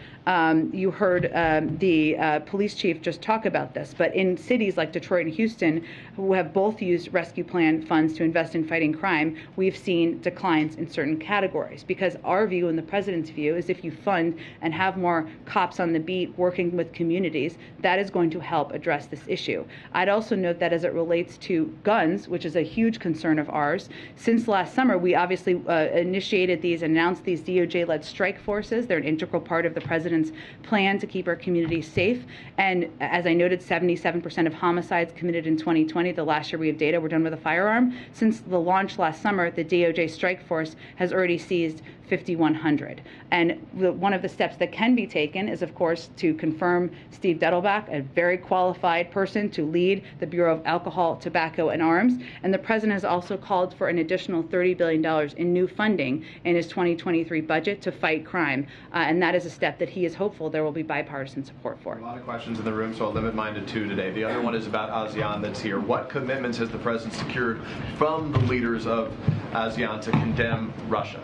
the police chief just talk about this, but in cities like Detroit and Houston, who have both used rescue plan funds to invest in fighting crime, we've seen declines in certain categories, because our view and the president's view is if you fund and have more cops on the beat working with communities, that is going to help address this issue. I'd also note that as it relates to guns, which is a huge concern of ours, since last summer we obviously initiated these, announced these DOJ-led strike forces. They're an integral part of the president's plan to keep our communities safe. And as I noted, 77% of homicides committed in 2020, the last year we have data, were done with a firearm. Since the launch last summer, the DOJ strike force has already seized 5,100. And one of the steps that can be taken is, of course, to confirm Steve Dettelbach, a very qualified person to lead the Bureau of Alcohol, Tobacco, and Arms. And the president has also called for an additional $30 billion in new funding in his 2023 budget to fight crime. And that is a step that he is hopeful there will be bipartisan support for. A lot of questions in the room, so I'll limit mine to two today. The other one is about ASEAN that's here. What commitments has the president secured from the leaders of ASEAN to condemn Russia?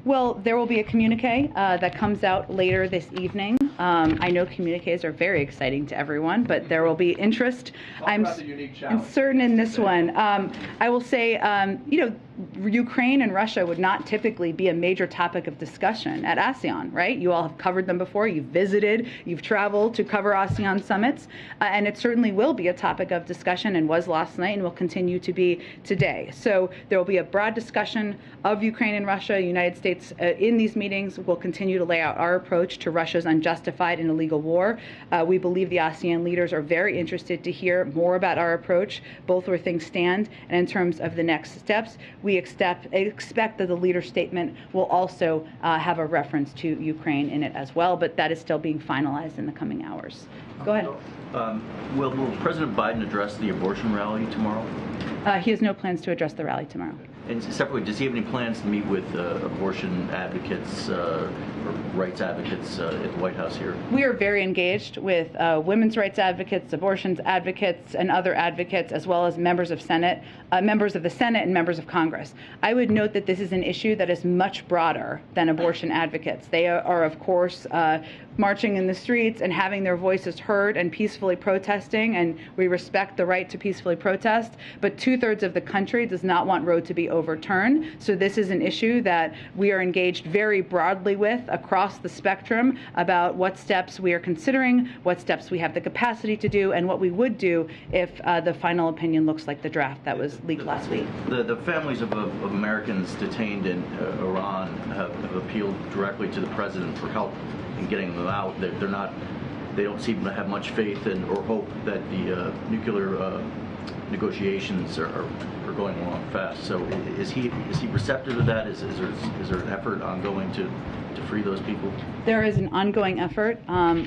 Well, there will be a communique that comes out later this evening. I know communiques are very exciting to everyone, but there will be interest. I'm certain in this one. I will say, Ukraine and Russia would not typically be a major topic of discussion at ASEAN, right? You all have covered them before. You've visited, you've traveled to cover ASEAN summits, and it certainly will be a topic of discussion, and was last night and will continue to be today. So there will be a broad discussion of Ukraine and Russia. The United States in these meetings will continue to lay out our approach to Russia's unjustified and illegal war. We believe the ASEAN leaders are very interested to hear more about our approach, both where things stand and in terms of the next steps. We expect that the leader statement will also have a reference to Ukraine in it as well, but that is still being finalized in the coming hours. Go ahead. Will President Biden address the abortion rally tomorrow? He has no plans to address the rally tomorrow. And separately, does he have any plans to meet with abortion advocates or rights advocates at the White House here? We are very engaged with women's rights advocates, abortion advocates, and other advocates, as well as members of the Senate and members of Congress. I would note that this is an issue that is much broader than abortion advocates. They are of course, marching in the streets and having their voices heard and peacefully protesting, and we respect the right to peacefully protest, but 2/3 of the country does not want Roe to be overturned. So this is an issue that we are engaged very broadly with across the spectrum about what steps we are considering, what steps we have the capacity to do, and what we would do if the final opinion looks like the draft that was leaked last week. The families of Americans detained in Iran have appealed directly to the president for help in getting them out. They don't seem to have much faith or hope that the nuclear negotiations are are going along fast. So is he receptive to that? Is there an effort ongoing to free those people? There is an ongoing effort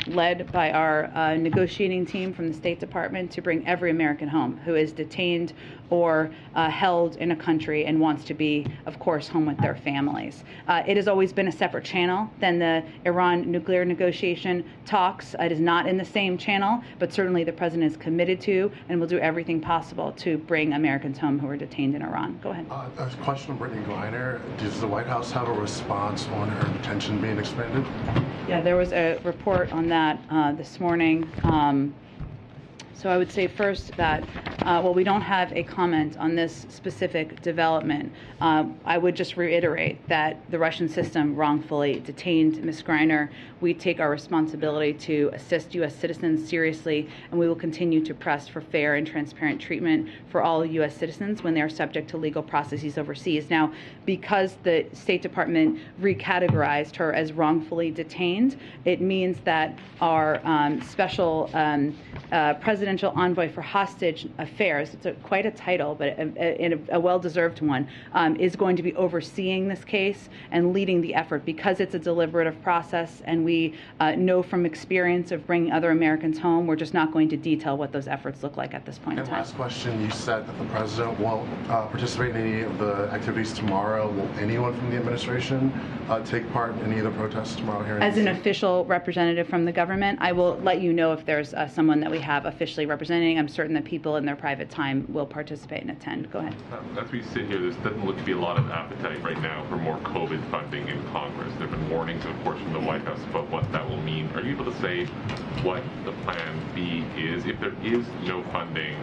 led by our negotiating team from the State Department to bring every American home who is detained or held in a country and wants to be, of course, home with their families. It has always been a separate channel than the Iran nuclear negotiation talks. It is not in the same channel, but certainly the president is committed to and will do everything possible to bring Americans home who are detained in Iran. Go ahead. A question on Brittney Griner. Does the White House have a response on her detention being expanded? Yeah, there was a report on that this morning. So I would say first that, while we don't have a comment on this specific development, I would just reiterate that the Russian system wrongfully detained Ms. Griner. We take our responsibility to assist U.S. citizens seriously, and we will continue to press for fair and transparent treatment for all U.S. citizens when they are subject to legal processes overseas. Now, because the State Department recategorized her as wrongfully detained, it means that our special presidential envoy for hostage affairs, it's quite a title, but a well-deserved one, is going to be overseeing this case and leading the effort because it's a deliberative process, and we know from experience of bringing other Americans home, we're just not going to detail what those efforts look like at this point in time. And last question, you said that the president won't participate in any of the activities tomorrow. Will anyone from the administration take part in any of the protests tomorrow here in As an DC? official representative from the government, I will let you know if there's someone that we have officially representing. I'm certain that people in their private time will participate and attend. Go ahead. As we sit here, there doesn't look to be a lot of appetite right now for more COVID funding in Congress. There have been warnings, of course, from the White House about what that will mean. Are you able to say what the plan B is? If there is no funding,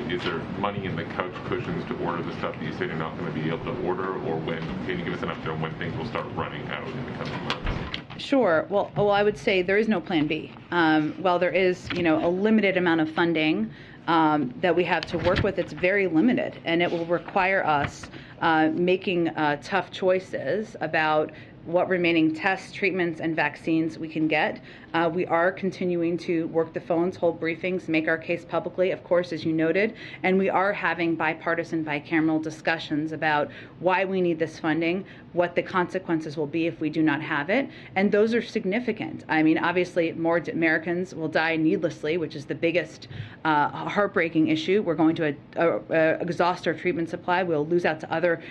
is there money in the couch cushions to order the stuff that you say you're not going to be able to order, or when? Can you give us an update on when things will start running out in the coming months? Sure. Well, I would say there is no plan B. While there is, a limited amount of funding that we have to work with, it's very limited, and it will require us making tough choices about what remaining tests, treatments, and vaccines we can get. We are continuing to work the phones, hold briefings, make our case publicly, of course, as you noted, and we are having bipartisan, bicameral discussions about why we need this funding, what the consequences will be if we do not have it, and those are significant. I mean, obviously, more Americans will die needlessly, which is the biggest heartbreaking issue. We're going to exhaust our treatment supply. We'll lose out to other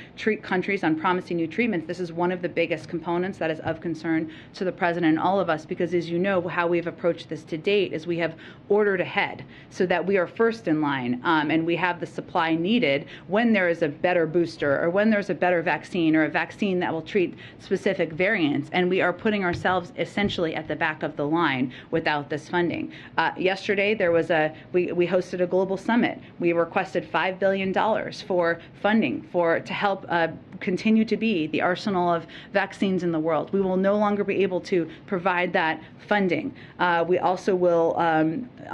countries on promising new treatments. This is one of the biggest components that is of concern to the president and all of us, because as you know, how we've approached this to date is we have ordered ahead so that we are first in line, and we have the supply needed when there is a better booster or when there's a better vaccine or a vaccine that will treat specific variants, and we are putting ourselves essentially at the back of the line without this funding. Yesterday there was we hosted a global summit. We requested $5 billion for funding to help continue to be the arsenal of vaccines in the world. We will no longer be able to provide that funding. We also will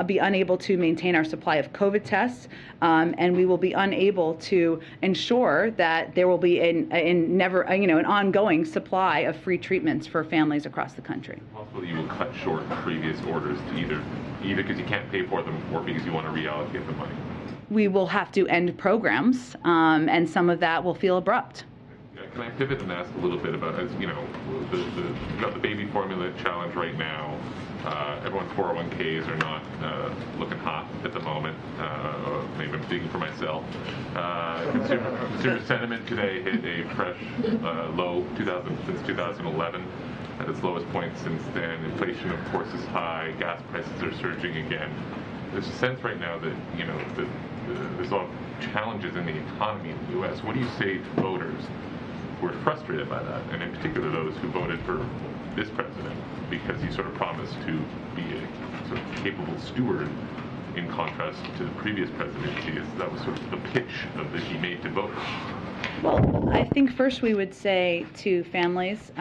be unable to maintain our supply of COVID tests, and we will be unable to ensure that there will be an ongoing supply of free treatments for families across the country. Possibly you will cut short previous orders to either because you can't pay for them or because you want to reallocate the money. We will have to end programs, and some of that will feel abrupt. Can I pivot and ask a little bit about, as you know, we've got the baby formula challenge right now. Everyone's 401ks are not looking hot at the moment. Maybe I'm speaking for myself. Consumer sentiment today hit a fresh low since 2011, at its lowest point since then. Inflation, of course, is high. Gas prices are surging again. There's a sense right now that there's a lot of challenges in the economy in the U.S. What do you say to voters who are frustrated by that, and in particular those who voted for this president because he sort of promised to be a sort of capable steward, in contrast to the previous presidency? That was sort of the pitch that he made to voters. Well, I think first we would say to families,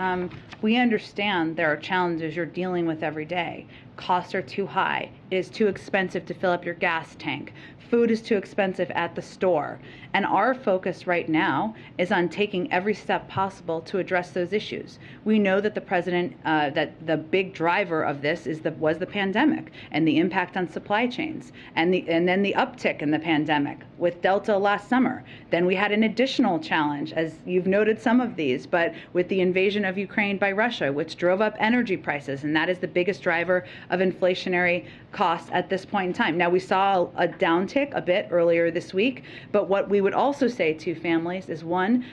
we understand there are challenges you're dealing with every day. Costs are too high. It is too expensive to fill up your gas tank. Food is too expensive at the store. And our focus right now is on taking every step possible to address those issues. We know that the president, that the big driver of this was the pandemic and the impact on supply chains, and then the uptick in the pandemic with Delta last summer. Then we had an additional challenge, as you've noted some of these, but with the invasion of Ukraine by Russia, which drove up energy prices, and that is the biggest driver of inflationary costs at this point in time. Now, we saw a downtick a bit earlier this week, but what we would also say to families is, one,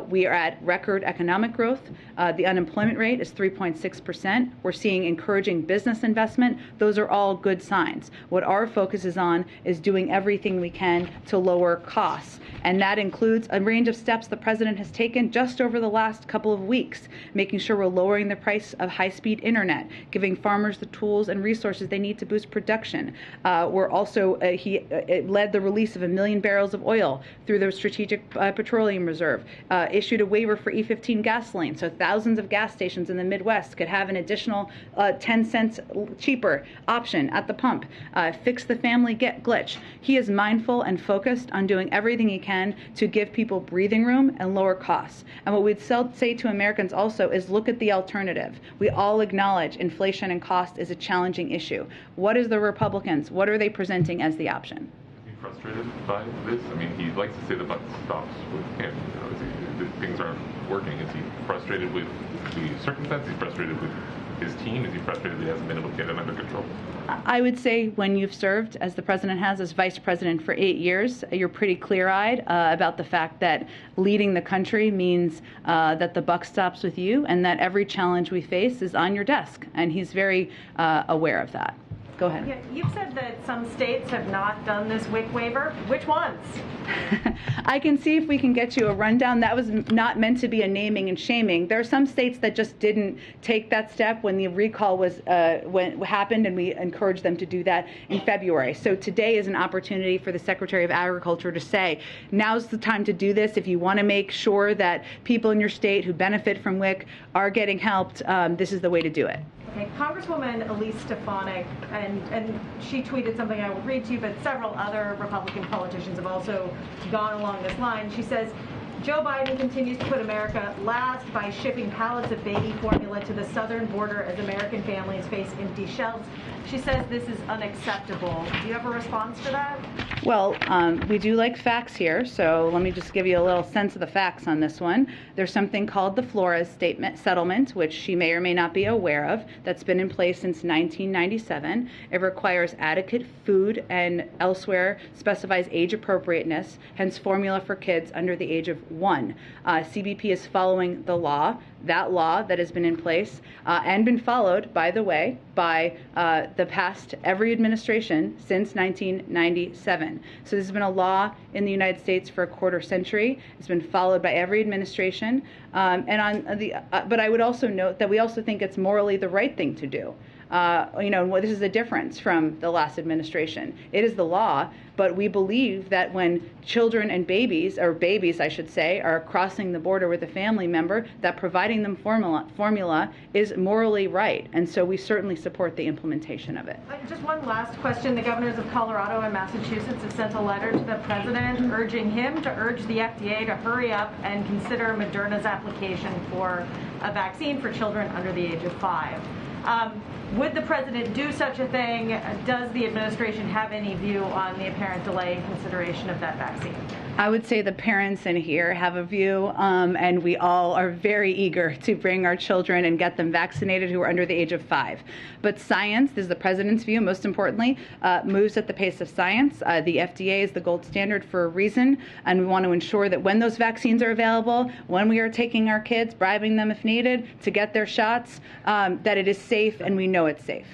we are at record economic growth. The unemployment rate is 3.6%. We're seeing encouraging business investment. Those are all good signs. What our focus is on is doing everything we can to lower costs. And that includes a range of steps the president has taken just over the last couple of weeks, making sure we're lowering the price of high-speed internet, giving farmers the tools and resources they need to boost production. We're also, he led the release of 1 million barrels of oil through the Strategic Petroleum Reserve, issued a waiver for E15 gasoline, so thousands of gas stations in the Midwest could have an additional 10 cents cheaper option at the pump, fix the family glitch. He is mindful and focused on doing everything he can to give people breathing room and lower costs. And what we'd say to Americans also is look at the alternative. We all acknowledge inflation and cost is a challenging issue. What is the Republicans? What are they presenting as the option? Are you frustrated by this? I mean, he likes to say the buck stops with him. Things aren't working. Is he frustrated with the circumstance? Is he frustrated with his team? Is he frustrated that he hasn't been able to get it under control? I would say when you've served, as the president has, as vice president for 8 years, you're pretty clear-eyed about the fact that leading the country means that the buck stops with you and that every challenge we face is on your desk. And he's very aware of that. Go ahead. Yeah, you've said that some states have not done this WIC waiver. Which ones? I can see if we can get you a rundown. That was not meant to be a naming and shaming. There are some states that just didn't take that step when the recall was happened, and we encouraged them to do that in February. So today is an opportunity for the Secretary of Agriculture to say, now's the time to do this. If you want to make sure that people in your state who benefit from WIC are getting helped, this is the way to do it. Okay, Congresswoman Elise Stefanik, and she tweeted something I will read to you, but several other Republican politicians have also gone along this line. She says, Joe Biden continues to put America last by shipping pallets of baby formula to the southern border as American families face empty shelves. She says this is unacceptable. Do you have a response to that? Well, we do like facts here, so let me just give you a little sense of the facts on this one. There's something called the Flores settlement, which she may or may not be aware of, that's been in place since 1997. It requires adequate food and elsewhere specifies age appropriateness, hence formula for kids under the age of 1. CBP is following the law, that law that has been in place and been followed, by the way, by the past every administration since 1997. So this has been a law in the United States for a quarter century. It's been followed by every administration. But I would also note that we also think it's morally the right thing to do. This is a difference from the last administration. It is the law, but we believe that when children and babies I should say, are crossing the border with a family member, that providing them formula is morally right. And so we certainly support the implementation of it. Just one last question. The governors of Colorado and Massachusetts have sent a letter to the president urging him to urge the FDA to hurry up and consider Moderna's application for a vaccine for children under the age of 5. Would the president do such a thing? Does the administration have any view on the apparent delay in consideration of that vaccine? I would say the parents in here have a view, and we all are very eager to bring our children and get them vaccinated who are under the age of 5. But science, this is the president's view, most importantly, moves at the pace of science. The FDA is the gold standard for a reason, and we want to ensure that when those vaccines are available, when we are taking our kids, bribing them if needed, to get their shots, that it is safe and we know it's safe.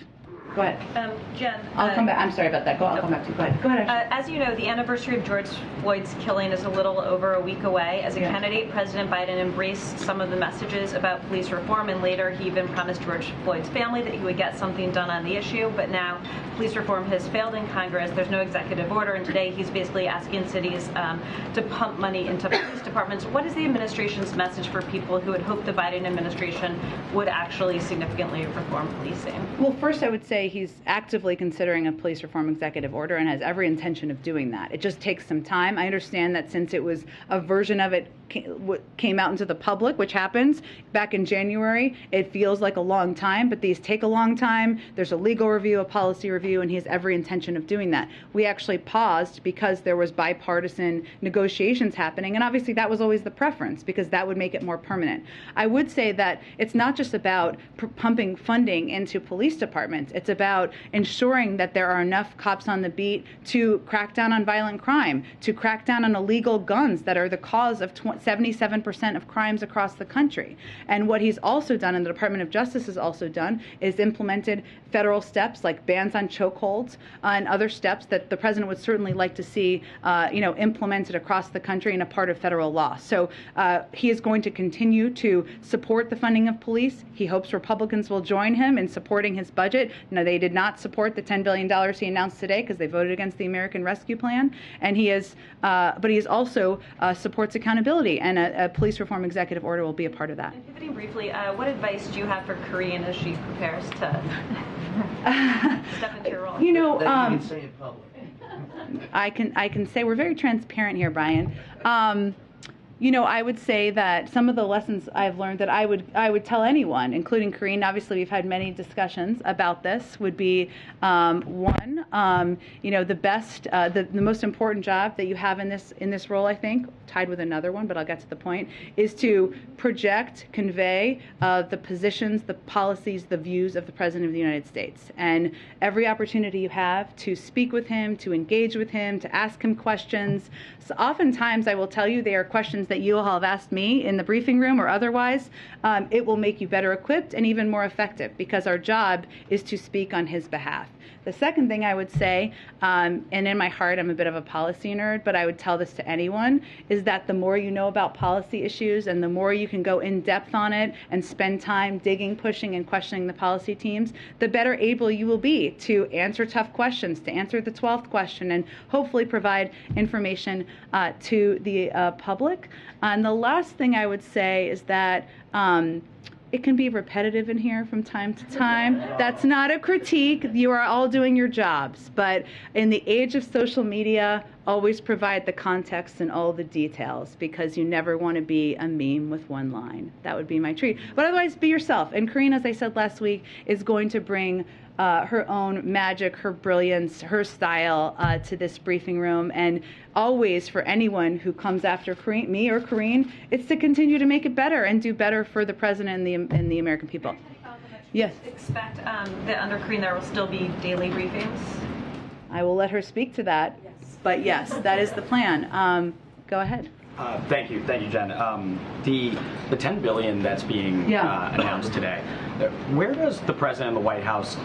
Go ahead. Jen. I'll come back. I'm sorry about that. I'll come back to you. Go ahead. Go ahead. As you know, the anniversary of George Floyd's killing is a little over a week away. As a candidate, President Biden embraced some of the messages about police reform, and later he even promised George Floyd's family that he would get something done on the issue. But now police reform has failed in Congress. There's no executive order, and today he's basically asking cities to pump money into police departments. What is the administration's message for people who had hoped the Biden administration would actually significantly reform policing? Well, first I would say he's actively considering a police reform executive order and has every intention of doing that. It just takes some time. I understand that since it was a version of it came out into the public, which happens back in January, it feels like a long time, but these take a long time. There's a legal review, a policy review, and he has every intention of doing that. We actually paused because there was bipartisan negotiations happening, and obviously that was always the preference because that would make it more permanent. I would say that it's not just about pumping funding into police departments. It's about ensuring that there are enough cops on the beat to crack down on violent crime, to crack down on illegal guns that are the cause of 77% of crimes across the country. And what he's also done, and the Department of Justice has also done, is implemented federal steps like bans on chokeholds and other steps that the president would certainly like to see, implemented across the country and a part of federal law. So he is going to continue to support the funding of police. He hopes Republicans will join him in supporting his budget. No, they did not support the $10 billion he announced today because they voted against the American Rescue Plan. And he is, but he is also supports accountability, and a police reform executive order will be a part of that. And pivoting briefly, what advice do you have for Karine as she prepares to step into your role? That you can say in public. I can say we're very transparent here, Brian. I would say that some of the lessons I've learned that I would tell anyone, including Karine, obviously we've had many discussions about this, would be one, the most important job that you have in this role, I think, tied with another one, but I'll get to the point, is to project, convey the positions, the policies, the views of the President of the United States. And every opportunity you have to speak with him, to engage with him, to ask him questions. So oftentimes, I will tell you, they are questions that you all have asked me in the briefing room or otherwise. It will make you better equipped and even more effective because our job is to speak on his behalf. The second thing I would say, and in my heart I'm a bit of a policy nerd, but I would tell this to anyone, is that the more you know about policy issues and the more you can go in depth on it and spend time digging, pushing, and questioning the policy teams, the better able you will be to answer tough questions, to answer the 12th question, and hopefully provide information to the public. And the last thing I would say is that it can be repetitive in here from time to time. That's not a critique. You are all doing your jobs. But in the age of social media, always provide the context and all the details because you never want to be a meme with one line. That would be my treat. But otherwise, be yourself. And Karine, as I said last week, is going to bring her own magic, her brilliance, her style to this briefing room. And always, for anyone who comes after me or Karine, it's to continue to make it better and do better for the president and the American people. Yes. Expect that under Karine there will still be daily briefings? I will let her speak to that. Yes. But yes, that is the plan. Go ahead. Thank you, Jen. The $10 billion that's being announced today, where does the president and the White House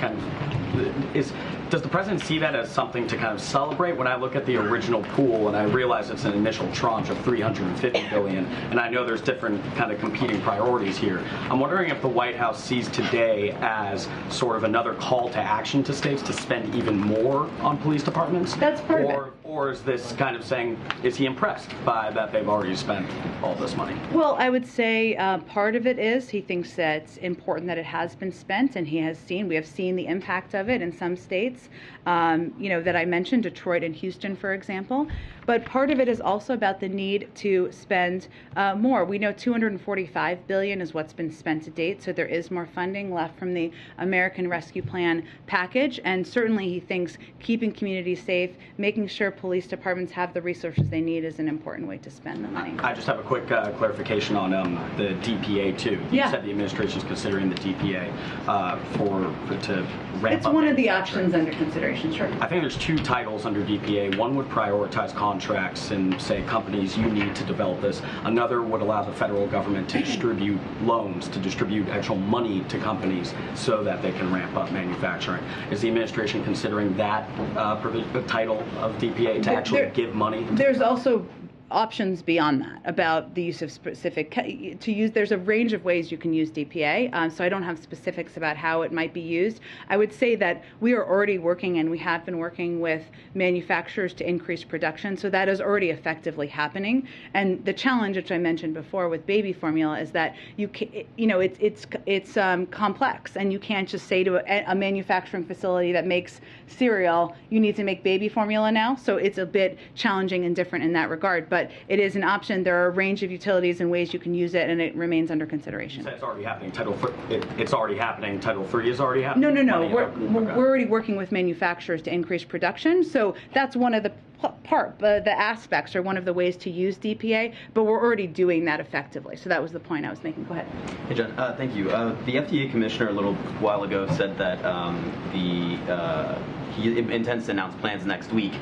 does the president see that as something to kind of celebrate? When I look at the original pool and I realize it's an initial tranche of $350 billion, and I know there's different kind of competing priorities here, I'm wondering if the White House sees today as sort of another call to action to states to spend even more on police departments? That's part of it. Or is this kind of saying, is he impressed by that they've already spent all this money? Well, I would say part of it is he thinks that it's important that it has been spent, and we have seen the impact of it in some states, that I mentioned, Detroit and Houston, for example. But part of it is also about the need to spend more. We know $245 billion is what's been spent to date, so there is more funding left from the American Rescue Plan package. And certainly he thinks keeping communities safe, making sure police departments have the resources they need is an important way to spend the money. I just have a quick clarification on the DPA, too. You said the administration is considering the DPA to ramp up. It's one of the options under consideration, sure. I think there's two titles under DPA. One would prioritize contracts and say, companies, you need to develop this. Another would allow the federal government to distribute loans, to distribute actual money to companies so that they can ramp up manufacturing. Is the administration considering that title of DPA to actually give money? There's also options beyond that about the use of there's a range of ways you can use DPA, so I don't have specifics about how it might be used. I would say that we are already working, and we have been working with manufacturers to increase production, so that is already effectively happening. And the challenge, which I mentioned before with baby formula, is that it's complex, and you can't just say to a manufacturing facility that makes cereal, you need to make baby formula now. So it's a bit challenging and different in that regard, but it is an option. There are a range of utilities and ways you can use it, and it remains under consideration. You said it's already happening. It's already happening. Title III is already happening? No. We're already working with manufacturers to increase production. So that's one of the the aspects, or one of the ways to use DPA, but we're already doing that effectively. So that was the point I was making. Go ahead. Hey, Jen. Thank you. The FDA commissioner a little while ago said that he intends to announce plans next week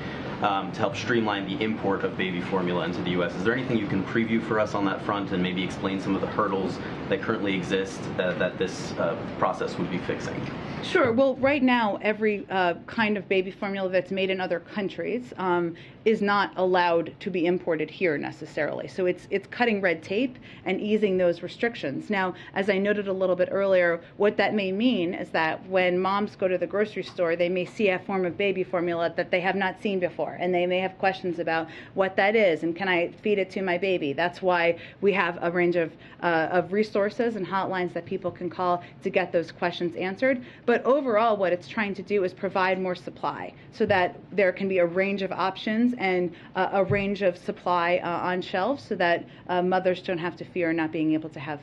to help streamline the import of baby formula into the U.S. Is there anything you can preview for us on that front, and maybe explain some of the hurdles that currently exist that this process would be fixing? Sure. Well, right now, every kind of baby formula that's made in other countries is not allowed to be imported here necessarily. So it's cutting red tape and easing those restrictions. Now, as I noted a little bit earlier, what that may mean is that when moms go to the grocery store, they may see a form of baby formula that they have not seen before, and they may have questions about what that is and can I feed it to my baby. That's why we have a range of resources and hotlines that people can call to get those questions answered. But overall, what it's trying to do is provide more supply so that there can be a range of options and a range of supply on shelves, so that mothers don't have to fear not being able to have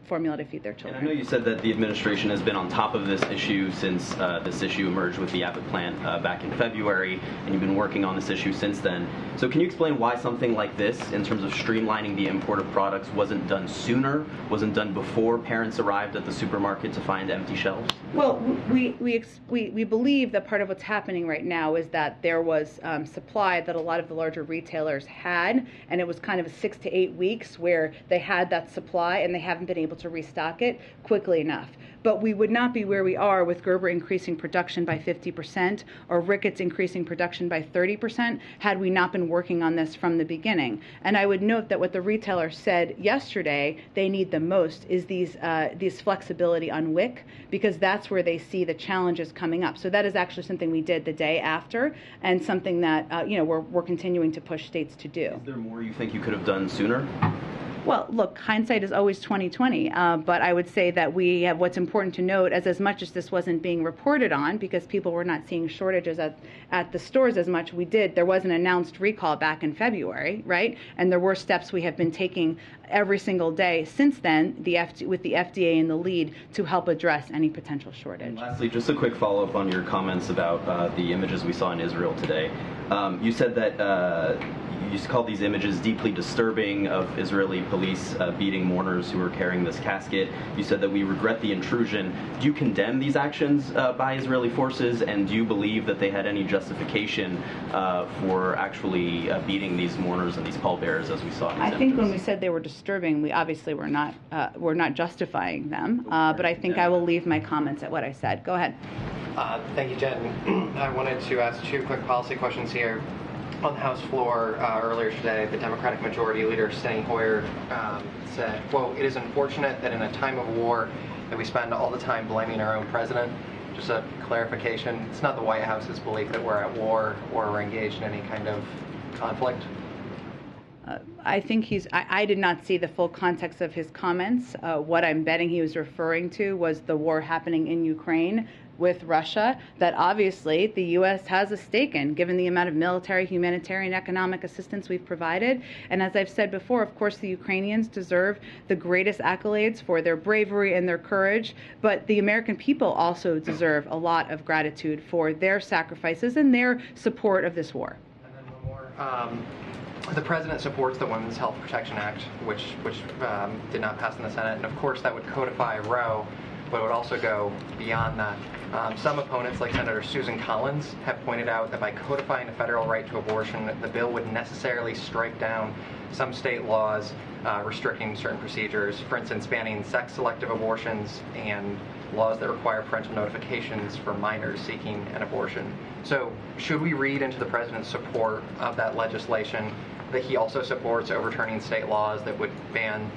formula to feed their children. And I know you said that the administration has been on top of this issue since this issue emerged with the Abbott plant back in February, and you've been working on this issue since then. So can you explain why something like this, in terms of streamlining the import of products, wasn't done sooner, wasn't done before parents arrived at the supermarket to find empty shelves? Well, we believe that part of what's happening right now is that there was supply that a lot of the larger retailers had, and it was kind of 6 to 8 weeks where they had that supply and they haven't been able to restock it quickly enough. But we would not be where we are with Gerber increasing production by 50% or Ricketts increasing production by 30% had we not been working on this from the beginning. And I would note that what the retailer said yesterday they need the most is these flexibility on WIC, because that's where they see the challenges coming up. So that is actually something we did the day after, and something that we're continuing to push states to do. Is there more you think you could have done sooner? Well, look, hindsight is always 20/20, but I would say that we have, what's important to note, as much as this wasn't being reported on because people were not seeing shortages at the stores as much, there was an announced recall back in February, right? And there were steps we have been taking every single day since then, with the FDA in the lead, to help address any potential shortage. And lastly, just a quick follow-up on your comments about the images we saw in Israel today. You said that you called these images deeply disturbing of Israeli police beating mourners who were carrying this casket. You said that we regret the intrusion. Do you condemn these actions by Israeli forces, and do you believe that they had any justification for actually beating these mourners and these pallbearers as we saw in these images? I think when we said they were disturbing, we obviously were not justifying them, but I think I will leave my comments at what I said. Go ahead. Thank you, Jen. I wanted to ask 2 quick policy questions here. On the House floor earlier today, the Democratic Majority Leader, Steny Hoyer, said, quote, "It is unfortunate that in a time of war that we spend all the time blaming our own president." Just a clarification, it's not the White House's belief that we're at war or we're engaged in any kind of conflict? I think I did not see the full context of his comments. What I'm betting he was referring to was the war happening in Ukraine with Russia, that obviously the U.S. has a stake in, given the amount of military, humanitarian, economic assistance we've provided. And as I've said before, of course, the Ukrainians deserve the greatest accolades for their bravery and their courage, but the American people also deserve a lot of gratitude for their sacrifices and their support of this war. And then one more. The president supports the Women's Health Protection Act, which did not pass in the Senate, and of course that would codify Roe, but it would also go beyond that. Some opponents, like Senator Susan Collins, have pointed out that by codifying the federal right to abortion, the bill would necessarily strike down some state laws restricting certain procedures, for instance, banning sex-selective abortions and laws that require parental notifications for minors seeking an abortion. So should we read into the president's support of that legislation that he also supports overturning state laws that would ban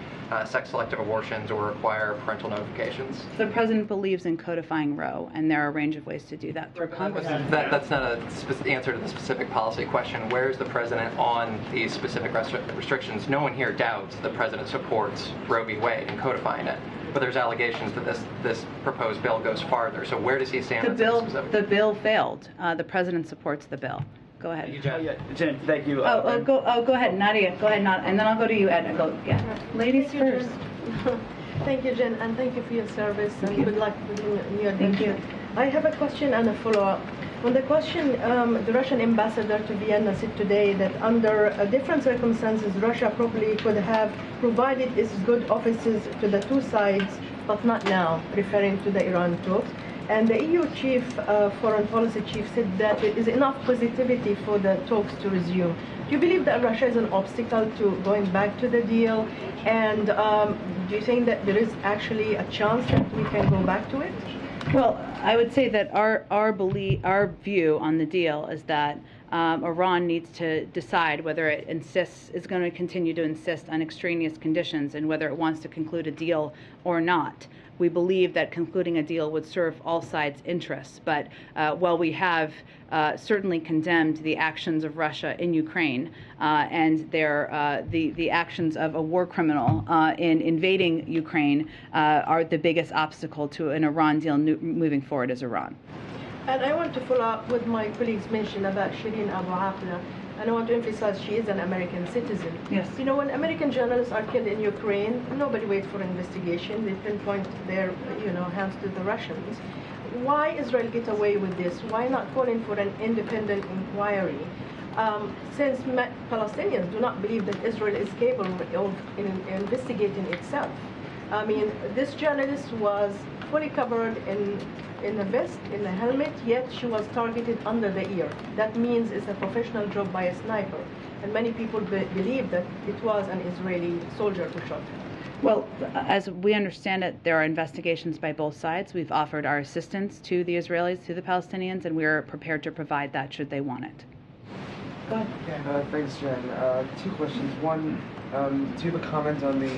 sex-selective abortions or require parental notifications. The president believes in codifying Roe, and there are a range of ways to do that through Congress. That's not an answer to the specific policy question. Where is the president on these specific restrictions? No one here doubts the president supports Roe v. Wade and codifying it, but there's allegations that this proposed bill goes farther. So where does he stand on this specific? The bill failed. The president supports the bill. Go ahead. Jen, thank you. Go ahead, Nadia. Go ahead, and then I'll go to you, Ed. Ladies first. Thank you, Jen, and thank you for your service, and good luck with your adventure. Thank you. I have a question and a follow-up. On the question, the Russian ambassador to Vienna said today that under different circumstances, Russia probably could have provided its good offices to the two sides, but not now, referring to the Iran talks. And the EU chief, foreign policy chief, said that there is enough positivity for the talks to resume. Do you believe that Russia is an obstacle to going back to the deal? And do you think that there is actually a chance that we can go back to it? Well, I would say that our view on the deal is that Iran needs to decide whether it is going to continue to insist on extraneous conditions and whether it wants to conclude a deal or not. We believe that concluding a deal would serve all sides' interests. But while we have certainly condemned the actions of Russia in Ukraine and the actions of a war criminal in invading Ukraine are the biggest obstacle to an Iran deal moving forward is Iran. And I want to follow up with my colleagues mentioned about Shireen Abu Akleh. And I want to emphasize she is an American citizen. Yes. You know, when American journalists are killed in Ukraine, nobody waits for investigation. They pinpoint their, hands to the Russians. Why Israel get away with this? Why not calling for an independent inquiry? Since Palestinians do not believe that Israel is capable of investigating itself. I mean, this journalist was fully covered in a vest, in a helmet, yet she was targeted under the ear. That means it's a professional job by a sniper. And many people believe that it was an Israeli soldier who shot her. Well, as we understand it, there are investigations by both sides. We've offered our assistance to the Israelis, to the Palestinians, and we're prepared to provide that should they want it. Go ahead. Thanks, Jen. Two questions. One, do you have a comment on the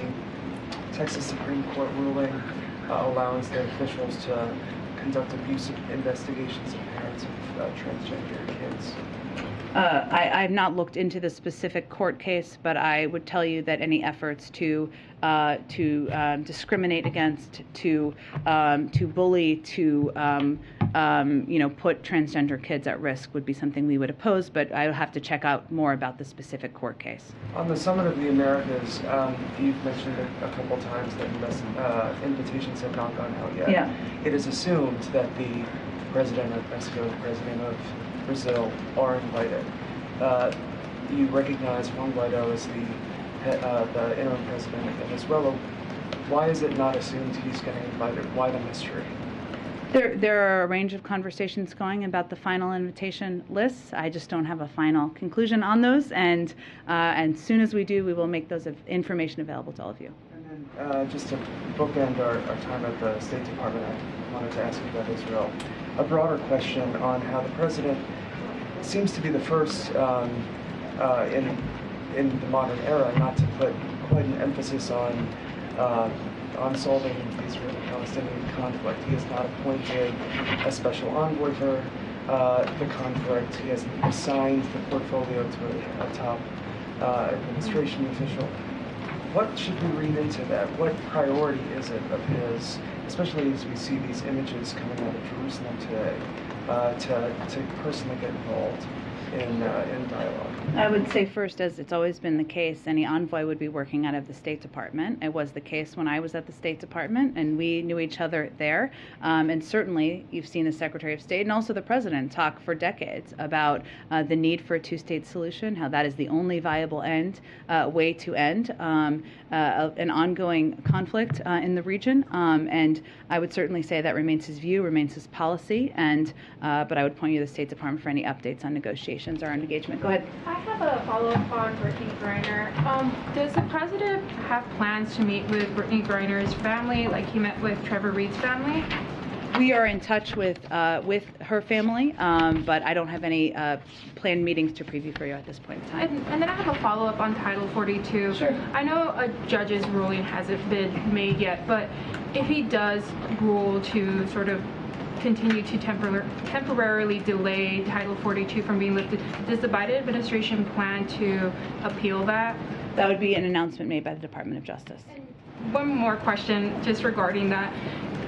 Texas Supreme Court ruling allowing state officials to conduct abusive investigations of parents of transgender kids? I've not looked into the specific court case, but I would tell you that any efforts to discriminate against, to bully, to put transgender kids at risk would be something we would oppose. But I would have to check out more about the specific court case. On the Summit of the Americas, you've mentioned it a couple times that invitations have not gone out yet. Yeah. It is assumed that the president of Mexico, the president of Brazil are invited. You recognize Juan Guaido as the interim president of Venezuela. Why is it not assumed he's getting invited? Why the mystery? There are a range of conversations going about the final invitation lists. I just don't have a final conclusion on those, and as soon as we do, we will make those information available to all of you. And then just to bookend our time at the State Department, I wanted to ask you about Israel. A broader question on how the president seems to be the first in the modern era not to put quite an emphasis on solving the Israeli-Palestinian conflict. He has not appointed a special envoy for the conflict. He has assigned the portfolio to a top administration official. What should we read into that? What priority is it of his, especially as we see these images coming out of Jerusalem today, to personally get involved in dialogue? I would say first, as it's always been the case, any envoy would be working out of the State Department. It was the case when I was at the State Department, and we knew each other there. And certainly, you've seen the Secretary of State and also the President talk for decades about the need for a two-state solution, how that is the only viable way to end an ongoing conflict in the region. And I would certainly say that remains his view, remains his policy. And but I would point you to the State Department for any updates on negotiations or engagement. Go ahead. I have a follow-up on Brittney Griner. Does the president have plans to meet with Brittney Griner's family, like he met with Trevor Reed's family? We are in touch with her family, but I don't have any planned meetings to preview for you at this point in time. And then I have a follow-up on Title 42. Sure. I know a judge's ruling hasn't been made yet, but if he does rule to sort of continue to temporarily delay Title 42 from being lifted, does the Biden administration plan to appeal that? That would be an announcement made by the Department of Justice. One more question just regarding that.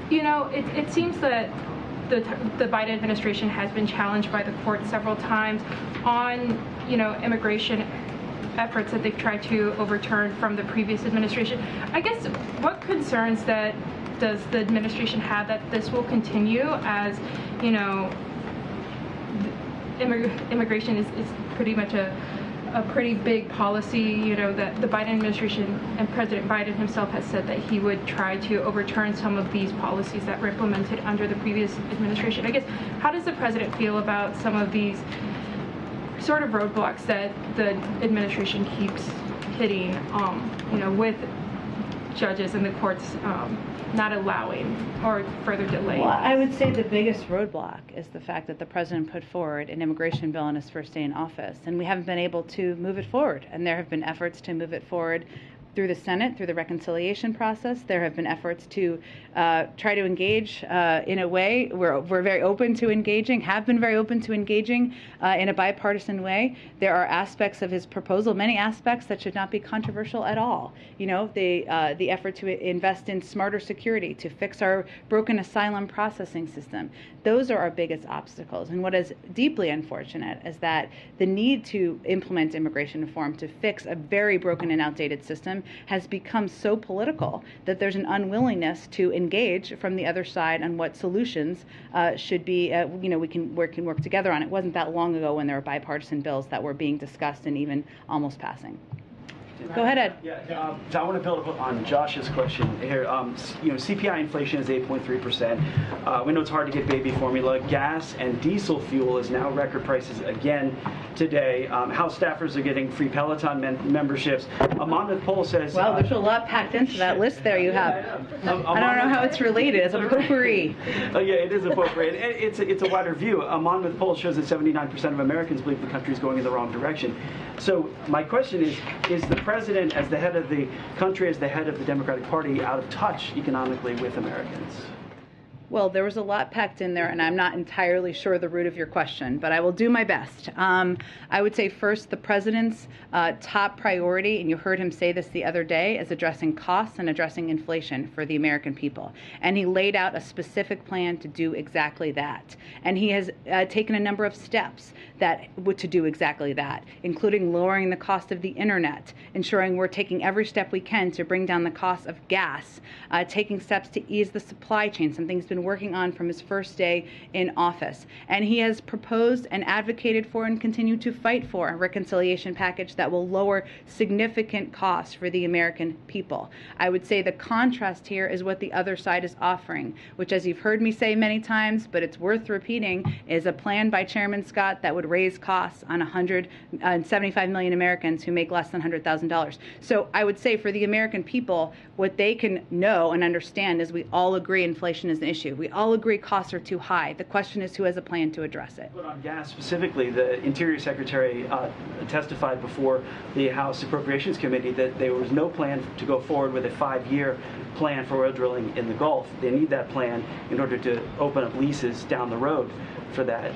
You know, it seems that the Biden administration has been challenged by the court several times on, you know, immigration efforts that they've tried to overturn from the previous administration. I guess what concerns that does the administration have that this will continue as, you know, immigration is pretty much a pretty big policy, you know, that the Biden administration and President Biden himself has said that he would try to overturn some of these policies that were implemented under the previous administration. I guess, how does the president feel about some of these sort of roadblocks that the administration keeps hitting, you know, with judges and the courts not allowing or further delaying? Well, I would say the biggest roadblock is the fact that the president put forward an immigration bill on his first day in office, and we haven't been able to move it forward. And there have been efforts to move it forward through the Senate, through the reconciliation process. There have been efforts to try to engage in a way. We're very open to engaging, have been very open to engaging in a bipartisan way. There are aspects of his proposal, many aspects that should not be controversial at all. You know, the effort to invest in smarter security, to fix our broken asylum processing system. Those are our biggest obstacles. And what is deeply unfortunate is that the need to implement immigration reform to fix a very broken and outdated system has become so political that there's an unwillingness to engage from the other side on what solutions should be, you know, we can work together on. It wasn't that long ago when there were bipartisan bills that were being discussed and even almost passing. Go ahead, Ed. Yeah, I want to build on Josh's question here. You know, CPI inflation is 8.3%. We know it's hard to get baby formula. Gas and diesel fuel is now record prices again today. House staffers are getting free Peloton memberships. A Monmouth poll says... Well, there's a lot packed into that list there you have. I don't know how it's related. It's a potpourri. Yeah, it is a potpourri. It's a wider view. A Monmouth poll shows that 79% of Americans believe the country is going in the wrong direction. So my question is the president, as the head of the country, as the head of the Democratic Party, out of touch economically with Americans? Well, there was a lot packed in there, and I'm not entirely sure the root of your question, but I will do my best. I would say first, the president's top priority, and you heard him say this the other day, is addressing costs and addressing inflation for the American people. And he laid out a specific plan to do exactly that. And he has taken a number of steps to do exactly that, including lowering the cost of the internet, ensuring we're taking every step we can to bring down the cost of gas, taking steps to ease the supply chain, something he's been working on from his first day in office. And he has proposed and advocated for and continue to fight for a reconciliation package that will lower significant costs for the American people. I would say the contrast here is what the other side is offering, which, as you've heard me say many times, but it's worth repeating, is a plan by Chairman Scott that would raise costs on 175 million Americans who make less than $100,000. So I would say for the American people, what they can know and understand is we all agree inflation is an issue. We all agree costs are too high. The question is who has a plan to address it. But on gas specifically, the Interior Secretary testified before the House Appropriations Committee that there was no plan to go forward with a 5-year plan for oil drilling in the Gulf. They need that plan in order to open up leases down the road for that.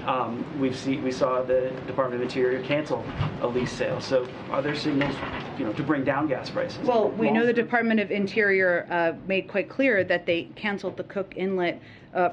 We saw the Department of Interior cancel a lease sale. So are there signals, you know, to bring down gas prices? Well, we know the Department of Interior made quite clear that they canceled the Cook Inlet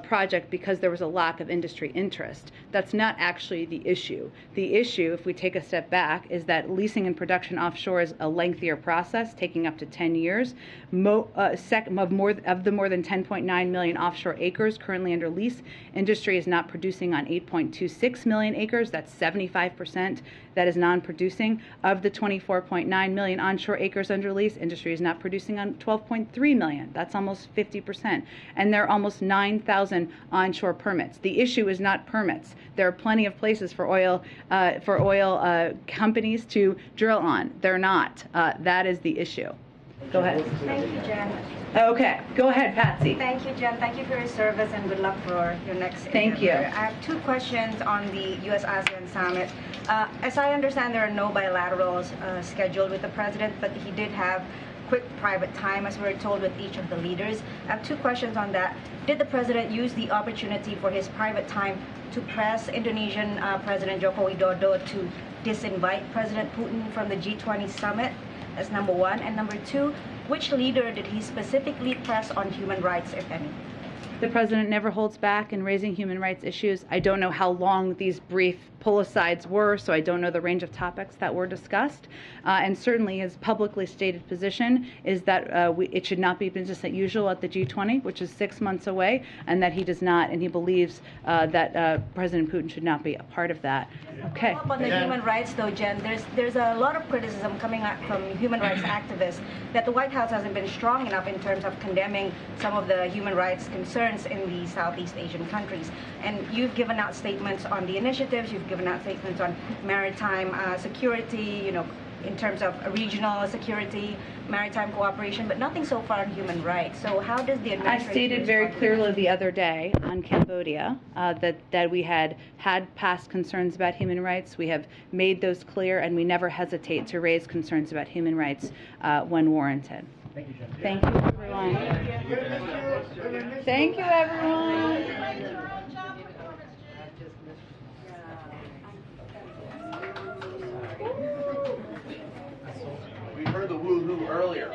project because there was a lack of industry interest. That's not actually the issue. The issue, if we take a step back, is that leasing and production offshore is a lengthier process, taking up to 10 years. Of the more than 10.9 million offshore acres currently under lease, industry is not producing on 8.26 million acres. That's 75% that is non-producing. Of the 24.9 million onshore acres under lease, industry is not producing on 12.3 million. That's almost 50%. And there are almost 9,000 onshore permits. The issue is not permits. There are plenty of places for oil companies to drill on. They're not. That is the issue. Go ahead. Thank you, Jen. Okay, go ahead, Patsy. Thank you, Jen. Thank you for your service and good luck for your next Thank you. I have two questions on the U.S.-ASEAN summit. As I understand, there are no bilaterals scheduled with the president, but he did have quick private time, as we were told, with each of the leaders. I have two questions on that. Did the president use the opportunity for his private time to press Indonesian President Joko Widodo to disinvite President Putin from the G20 summit? That's number one. And number two, which leader did he specifically press on human rights, if any? The president never holds back in raising human rights issues. I don't know how long these brief pull-asides were, so I don't know the range of topics that were discussed. And certainly his publicly stated position is that it should not be business as usual at the G20, which is 6 months away, and that he does not, and he believes that President Putin should not be a part of that. Okay. Up on the human rights, though, Jen, there's a lot of criticism coming out from human rights activists that the White House hasn't been strong enough in terms of condemning some of the human rights concerns in the Southeast Asian countries. And you've given out statements on the initiatives, you've given out statements on maritime security, you know, in terms of regional security, maritime cooperation, but nothing so far on human rights. So how does the administration... I stated very clearly the other day on Cambodia that we had past concerns about human rights. We have made those clear, and we never hesitate to raise concerns about human rights when warranted. Thank you, Jen. Thank you, everyone. Thank you, everyone. We heard the woo-hoo earlier.